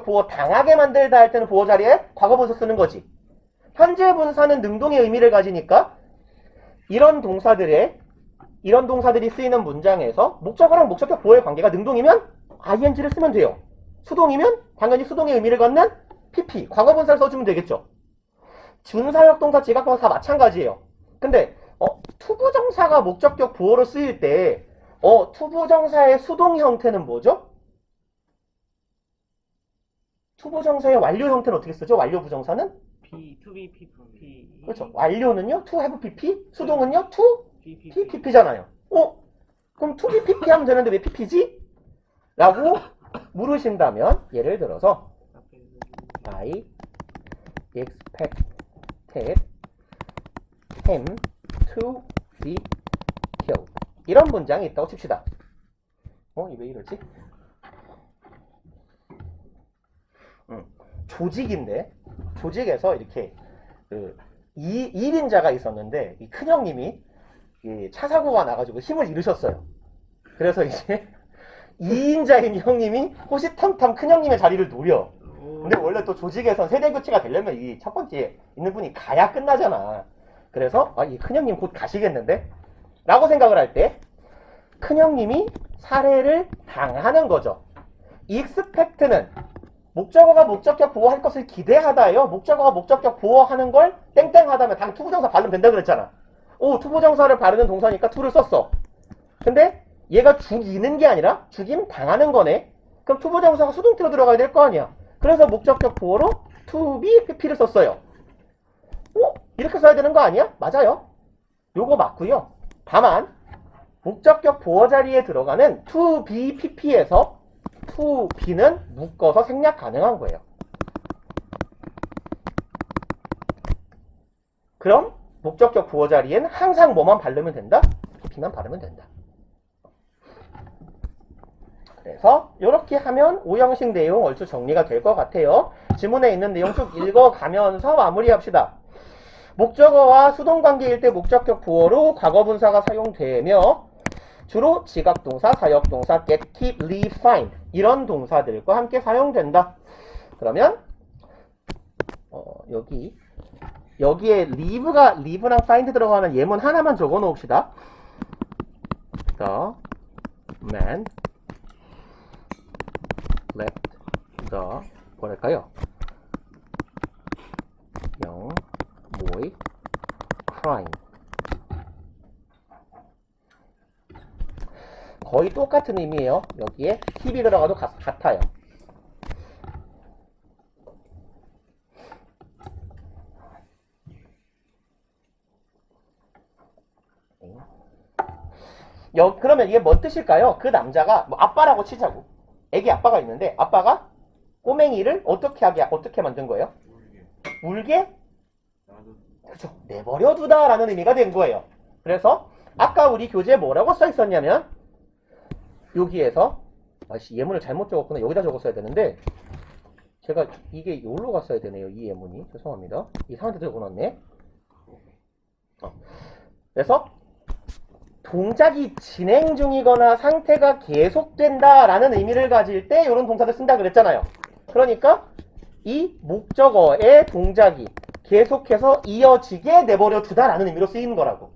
부호 당하게 만들다 할 때는 부호 자리에 과거 분사 쓰는 거지. 현재 분사는 능동의 의미를 가지니까 이런 동사들이 쓰이는 문장에서 목적어랑 목적격 부호의 관계가 능동이면 ing를 쓰면 돼요. 수동이면 당연히 수동의 의미를 갖는 pp, 과거 분사를 써주면 되겠죠. 준사역동사, 지각동사 다 마찬가지예요. 근데 투부정사가 목적격 부호로 쓰일 때 투부정사의 수동 형태는 뭐죠? 투부정사의 완료 형태는 어떻게 쓰죠? 완료 부정사는? to be, pp. 그렇죠. 완료는요? to have pp, 수동은요? to pp잖아요. 그럼 to be pp 하면 되는데 왜 pp지? 라고 물으신다면 예를 들어서 I expected him to be killed. 이런 문장이 있다고 칩시다. 왜 이러지? 조직인데 조직에서 이렇게 그 1인자가 있었는데 이 큰형님이 이 차 사고가 나가지고 힘을 잃으셨어요. 그래서 이제 2인자인 형님이 호시탐탐 큰형님의 자리를 노려. 근데 원래 또 조직에선 세대 교체가 되려면 이 첫 번째 있는 분이 가야 끝나잖아. 그래서 이 큰형님 곧 가시겠는데? 라고 생각을 할 때 큰형님이 살해를 당하는 거죠. expect는 목적어가 목적격 보호할 것을 기대하다예요. 목적어가 목적격 보호하는 걸 땡땡하다면 당 투부정사 바르면 된다 그랬잖아. 오, 투부정사를 바르는 동사니까 to를 썼어. 근데 얘가 죽이는 게 아니라 죽임 당하는 거네. 그럼 투부정사가 수동태로 들어가야 될 거 아니야. 그래서 목적격 보호로 to be pp를 썼어요. 이렇게 써야 되는 거 아니야? 맞아요. 요거 맞고요. 다만 목적격 보호 자리에 들어가는 to be pp에서 to be는 묶어서 생략 가능한 거예요. 그럼 목적격 보호 자리엔 항상 뭐만 바르면 된다? pp만 바르면 된다. 그래서 이렇게 하면 5형식 내용 얼추 정리가 될 것 같아요. 지문에 있는 내용 쭉 읽어가면서 마무리합시다. 목적어와 수동관계일 때 목적격 보호로 과거분사가 사용되며 주로 지각동사, 사역동사, get, keep, leave, find 이런 동사들과 함께 사용된다. 그러면 여기에 leave랑 find 들어가는 예문 하나만 적어 놓읍시다. The man left the 뭐랄까요? young boy crying. 거의 똑같은 의미예요. 여기에 keep이 들어가도 같아요. 그러면 이게 뭔 뜻일까요? 그 남자가 뭐 아빠라고 치자고. 애기 아빠가 있는데 아빠가 꼬맹이를 어떻게 만든 거예요? 울게? 그렇죠. 내버려 두다라는 의미가 된 거예요. 그래서 아까 우리 교재에 뭐라고 써 있었냐면 여기에서 예문을 잘못 적었구나. 여기다 적었어야 되는데 제가 이게 여기로 갔어야 되네요. 이 예문이. 죄송합니다. 이상한 데 적어놨네. 그래서 동작이 진행 중이거나 상태가 계속된다라는 의미를 가질 때 이런 동사를 쓴다 그랬잖아요. 그러니까 이 목적어의 동작이 계속해서 이어지게 내버려 두다라는 의미로 쓰이는 거라고.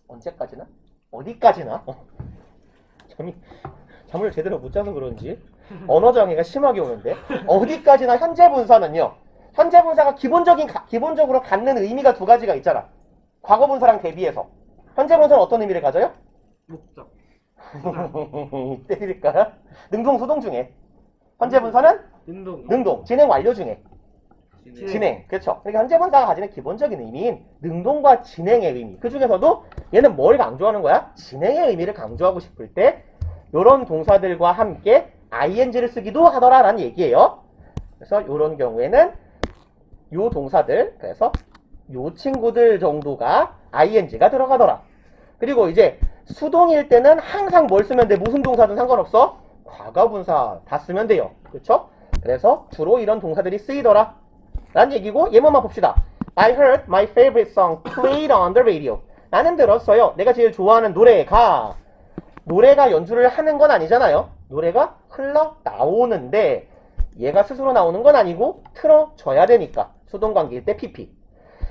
언제까지나? 어디까지나? 잠을 제대로 못 자서 그런지 언어장애가 심하게 오는데 어디까지나 현재 분사는요. 현재 분사가 기본적으로 갖는 의미가 두 가지가 있잖아. 과거 분사랑 대비해서. 현재 분사는 어떤 의미를 가져요? 목적. 때릴까? 능동, 수동 중에. 현재 분사는 능동, 진행 완료 중에. 진행. 그렇죠. 그러니까 현재 분사가 가지는 기본적인 의미인 능동과 진행의 의미. 그 중에서도 얘는 뭘 강조하는 거야? 진행의 의미를 강조하고 싶을 때 이런 동사들과 함께 ing를 쓰기도 하더라라는 얘기예요. 그래서 이런 경우에는 요 동사들, 그래서 요 친구들 정도가 ing가 들어가더라. 그리고 이제 수동일 때는 항상 뭘 쓰면 돼? 무슨 동사든 상관없어? 과거분사 다 쓰면 돼요. 그렇죠? 그래서 주로 이런 동사들이 쓰이더라 라는 얘기고 예문만 봅시다. I heard my favorite song played on the radio. 나는 들었어요. 내가 제일 좋아하는 노래가 연주를 하는 건 아니잖아요. 노래가 흘러나오는데 얘가 스스로 나오는 건 아니고 틀어줘야 되니까 수동관계일 때 PP.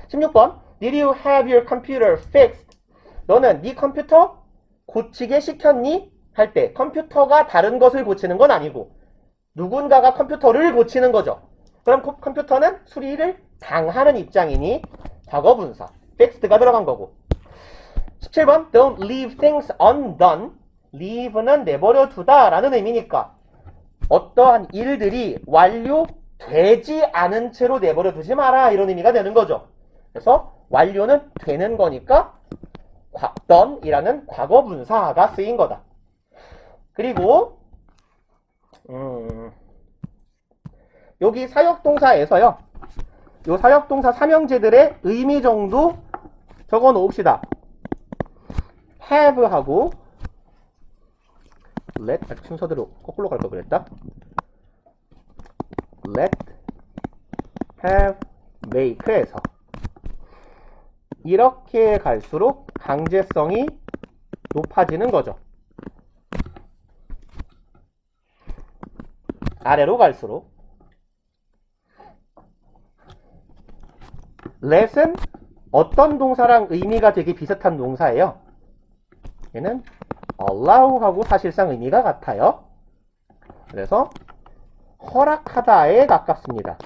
16번 Did you have your computer fixed? 너는 네 컴퓨터 고치게 시켰니? 할 때 컴퓨터가 다른 것을 고치는 건 아니고 누군가가 컴퓨터를 고치는 거죠. 그럼 컴퓨터는 수리를 당하는 입장이니 과거분사 fixed가 들어간 거고. 17번 Don't leave things undone. leave는 내버려 두다 라는 의미니까 어떠한 일들이 완료되지 않은 채로 내버려 두지 마라 이런 의미가 되는 거죠. 그래서 완료는 되는 거니까 done이라는 과거분사가 쓰인 거다. 그리고 여기 사역동사에서요. 요 사역동사 삼형제들의 의미 정도 적어 놓읍시다. have하고 let 순서대로 거꾸로 갈 걸 그랬다. let, have, make에서 이렇게 갈수록 강제성이 높아지는 거죠. 아래로 갈수록 let은 어떤 동사랑 의미가 되게 비슷한 동사예요. 얘는 allow하고 사실상 의미가 같아요. 그래서 허락하다에 가깝습니다.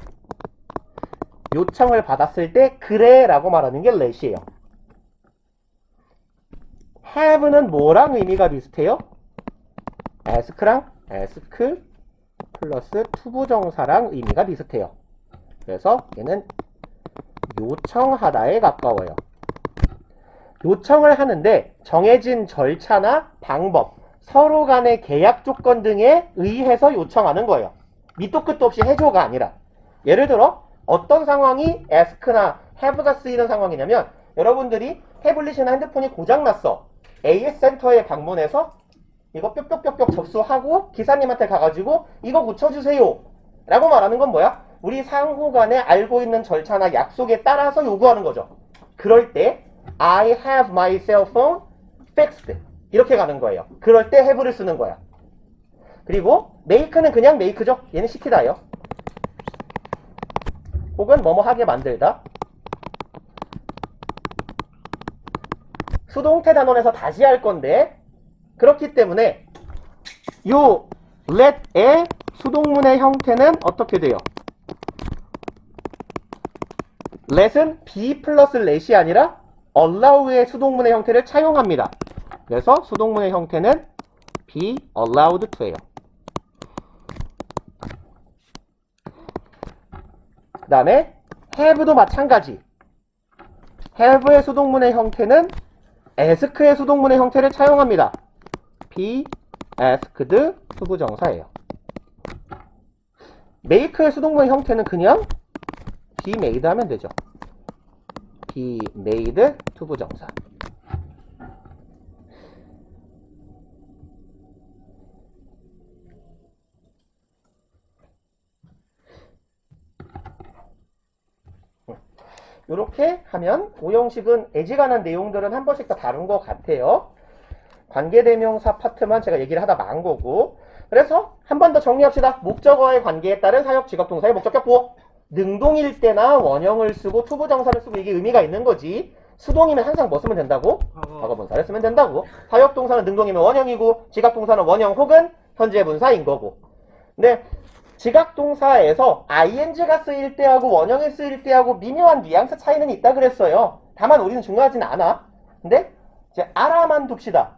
요청을 받았을 때 그래 라고 말하는 게 let이에요. have는 뭐랑 의미가 비슷해요? ask랑 ask 플러스 투부정사랑 의미가 비슷해요. 그래서 얘는 요청하다에 가까워요. 요청을 하는데 정해진 절차나 방법, 서로 간의 계약 조건 등에 의해서 요청하는 거예요. 밑도 끝도 없이 해줘가 아니라. 예를 들어 어떤 상황이 ask나 have가 쓰이는 상황이냐면 여러분들이 태블릿이나 핸드폰이 고장났어. AS 센터에 방문해서 이거 뾱뾱뾱뾱 접수하고 기사님한테 가가지고 이거 고쳐주세요 라고 말하는 건 뭐야? 우리 상호 간에 알고 있는 절차나 약속에 따라서 요구하는 거죠. 그럴 때 I have my cell phone fixed 이렇게 가는 거예요. 그럴 때 have를 쓰는 거야. 그리고 make는 그냥 make죠. 얘는 시키다예요. 혹은 뭐뭐 하게 만들다. 수동태 단원에서 다시 할 건데 그렇기 때문에 요 let의 수동문의 형태는 어떻게 돼요? let은 be 플러스 let이 아니라 allow의 수동문의 형태를 차용합니다. 그래서 수동문의 형태는 be allowed to예요. 그 다음에 have도 마찬가지. have의 수동문의 형태는 ask의 수동문의 형태를 차용합니다. be asked 투부정사예요. make의 수동문의 형태는 그냥 be made 하면 되죠. be made 투부정사. 이렇게 하면 오형식은 애지간한 내용들은 한 번씩 다 다른 것 같아요. 관계대명사 파트만 제가 얘기를 하다 만 거고. 그래서 한 번 더 정리합시다. 목적어의 관계에 따른 사역 직업동사의 목적격 부호. 능동일 때나 원형을 쓰고 투부정사를 쓰고 이게 의미가 있는 거지. 수동이면 항상 뭐 쓰면 된다고? 과거분사를 쓰면 된다고. 사역동사는 능동이면 원형이고 지각동사는 원형 혹은 현재분사인 거고. 근데 지각동사에서 ing가 쓰일 때하고 원형이 쓰일 때하고 미묘한 뉘앙스 차이는 있다 그랬어요. 다만 우리는 중요하진 않아. 근데 이제 알아만 둡시다.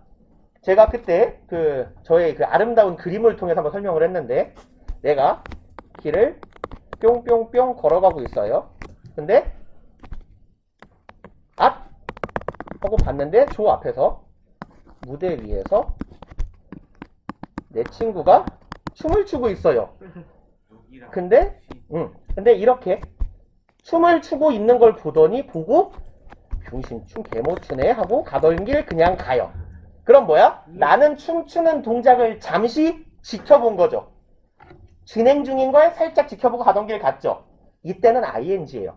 제가 그때 저의 그 아름다운 그림을 통해서 한번 설명을 했는데 내가 길을 뿅뿅뿅 걸어가고 있어요. 근데 앞 하고 봤는데 저 앞에서 무대 위에서 내 친구가 춤을 추고 있어요. 근데 이렇게 춤을 추고 있는 걸 보고 병신 춤 개못 추네 하고 가던 길 그냥 가요. 그럼 뭐야? 나는 춤추는 동작을 잠시 지켜본 거죠. 진행 중인 걸 살짝 지켜보고 가던 길 갔죠. 이때는 ing예요.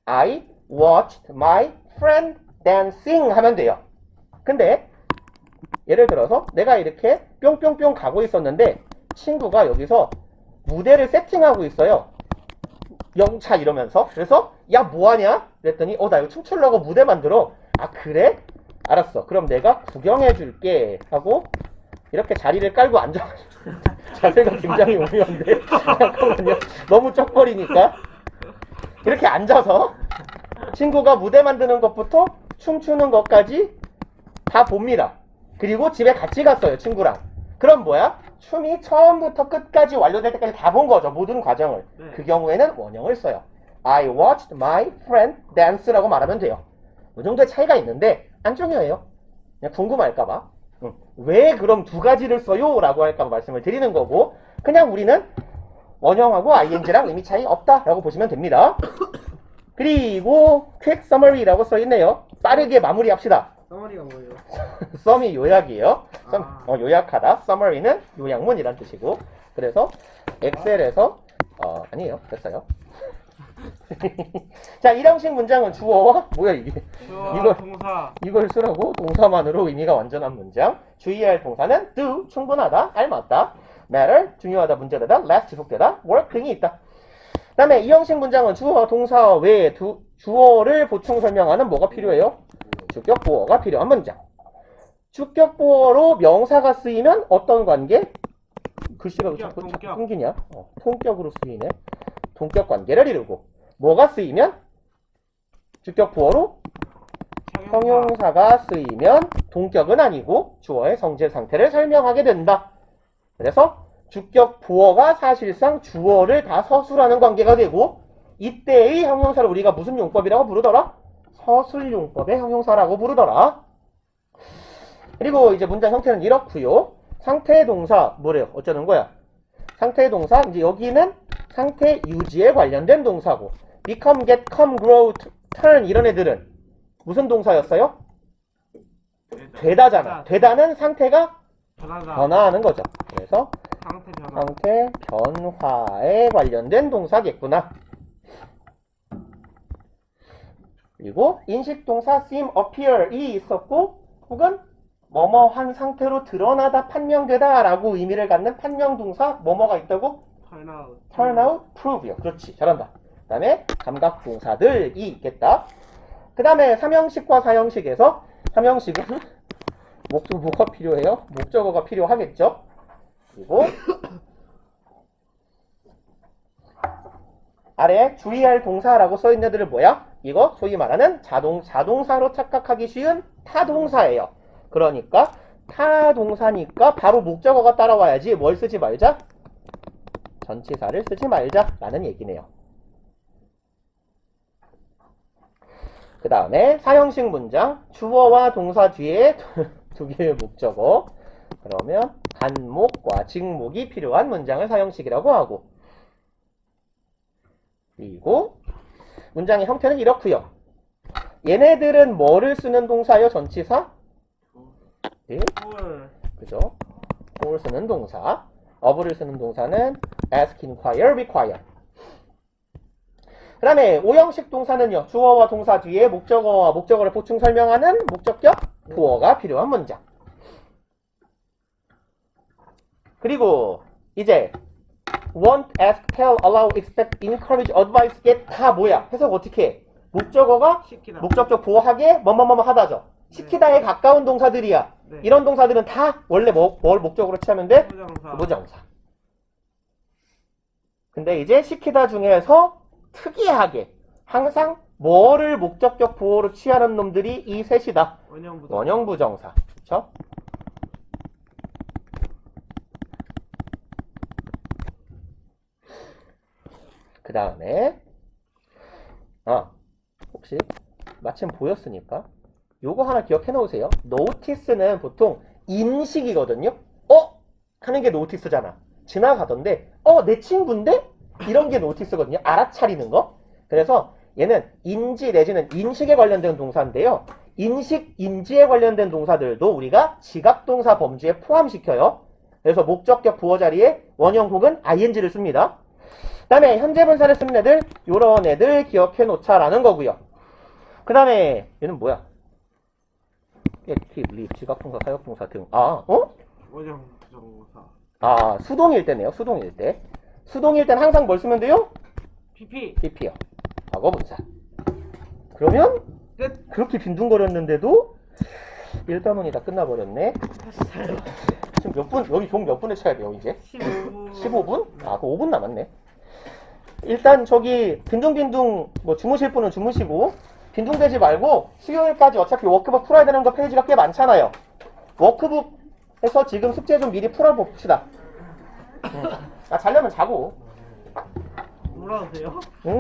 I watched my friend dancing 하면 돼요. 근데 예를 들어서 내가 이렇게 뿅뿅뿅 가고 있었는데 친구가 여기서 무대를 세팅하고 있어요. 영차 이러면서. 그래서 야 뭐하냐? 그랬더니 나 이거 춤추려고 무대 만들어. 아 그래? 알았어. 그럼 내가 구경해 줄게 하고 이렇게 자리를 깔고 앉아. 자세가 굉장히 오묘한데 잠깐만요. 너무 쩍거리니까 이렇게 앉아서 친구가 무대 만드는 것부터 춤추는 것까지 다 봅니다. 그리고 집에 같이 갔어요, 친구랑. 그럼 뭐야? 춤이 처음부터 끝까지 완료될 때까지 다 본 거죠, 모든 과정을. 네. 그 경우에는 원형을 써요. I watched my friend dance라고 말하면 돼요. 이 정도의 차이가 있는데 안 중요해요. 그냥 궁금할까봐. 왜 그럼 두 가지를 써요? 라고 할까봐 말씀을 드리는 거고, 그냥 우리는 원형하고 ing랑 의미 차이 없다라고 보시면 됩니다. 그리고 quick summary라고 써있네요. 빠르게 마무리합시다. 써머리가 뭐예요? 썸이 요약이에요. 아. 요약하다. summary는 요약문이란 뜻이고. 그래서 엑셀에서 아니에요. 됐어요. 자, 이 형식 문장은 주어와 뭐야 이게? 주어와 이걸- 동사. 이걸 쓰라고 동사만으로 의미가 완전한 문장. 주의해야 할 동사는 do, 충분하다, 알맞다, matter, 중요하다, 문제되다, less, 지속되다, work 등이 있다. 그 다음에 이 형식 문장은 주어와 동사 외에 주어를 보충 설명하는 뭐가 필요해요? 주격 보어가 필요한 문장. 주격 보어로 명사가 쓰이면 어떤 관계? 글씨가 왜 자꾸 동격. 끊기냐? 통격으로 쓰이네. 동격 관계를 이루고 뭐가 쓰이면? 주격 보어로 형용사가 쓰이면 동격은 아니고 주어의 성질 상태를 설명하게 된다. 그래서 주격 보어가 사실상 주어를 다 서술하는 관계가 되고 이때의 형용사를 우리가 무슨 용법이라고 부르더라? 서술용법의 형용사라고 부르더라. 그리고 이제 문장 형태는 이렇고요. 상태 동사 뭐래요? 어쩌는 거야? 상태 동사 이제 여기는 상태 유지에 관련된 동사고 become, get, come, grow, turn 이런 애들은 무슨 동사였어요? 되다잖아. 되다는 상태가 변하다. 변화하는 거죠. 그래서 상태 변화. 상태 변화에 관련된 동사겠구나. 그리고 인식동사 seem, appear이 있었고 혹은 뭐뭐한 상태로 드러나다, 판명되다 라고 의미를 갖는 판명동사 뭐뭐가 있다고? turn out. turn out, prove요. 그렇지. 잘한다. 그 다음에 감각동사들이 있겠다. 그 다음에 3형식과 4형식에서 3형식은 뭐가 필요해요? 목적어가 필요하겠죠. 그리고 아래 주의할 동사라고 써있는 애들은 뭐야? 이거 소위 말하는 자동사로 착각하기 쉬운 타동사예요. 그러니까 타동사니까 바로 목적어가 따라와야지 뭘 쓰지 말자? 전치사를 쓰지 말자라는 얘기네요. 그 다음에 사형식 문장 주어와 동사 뒤에 두 개의 목적어 그러면 간목과 직목이 필요한 문장을 사형식이라고 하고 그리고 문장의 형태는 이렇고요. 얘네들은 뭐를 쓰는 동사요? 전치사? 네, 뭘. 그죠? for를 쓰는 동사 of를 쓰는 동사는 ask, inquire, require. 그 다음에 5형식 동사는요. 주어와 동사 뒤에 목적어와 목적어를 보충 설명하는 목적격 보어가 필요한 문장. 그리고 이제 want, ask, tell, allow, expect, encourage, advise, get 다 뭐야? 해석 어떻게 해? 목적어가 시키다. 목적격 보어하게 뭐뭐뭐 하다죠. 시키다에 가까운 동사들이야. 네. 이런 동사들은 다 원래 뭘 목적으로 취하면 돼? 부정사. 부정사. 근데 이제 시키다 중에서 특이하게 항상 뭐를 목적격 보호로 취하는 놈들이 이 셋이다. 원형 부정. 원형 부정사. 그쵸? 그 다음에 혹시 마침 보였으니까 요거 하나 기억해 놓으세요. 노티스는 보통 인식이거든요. 하는 게 노티스잖아. 지나가던데 내 친구인데? 이런 게 노티스거든요. 알아차리는 거. 그래서 얘는 인지 내지는 인식에 관련된 동사인데요. 인식, 인지에 관련된 동사들도 우리가 지각동사 범주에 포함시켜요. 그래서 목적격 부어 자리에 원형 혹은 ing를 씁니다. 그 다음에 현재 분사를 쓰는 애들 요런 애들 기억해 놓자라는 거고요. 그 다음에 얘는 뭐야? active, leave, 지각동사, 사역동사 등. 원형 부정사. 수동일 때네요. 수동일 때. 수동일 때는 항상 뭘 쓰면 돼요? PP. PP요. 과거 분사. 그러면 끝. 그렇게 빈둥거렸는데도 1단원이 다 끝나버렸네. 지금 몇 분? 여기 종 몇 분에 쳐야 돼요 이제? 15분. 15분? 그 5분 남았네. 일단 저기 빈둥빈둥 뭐 주무실 분은 주무시고 빈둥대지 말고 수요일까지 어차피 워크북 풀어야 되는 거 페이지가 꽤 많잖아요. 워크북에서 지금 숙제 좀 미리 풀어봅시다. 자려면 자고. 놀아도 돼요? 응?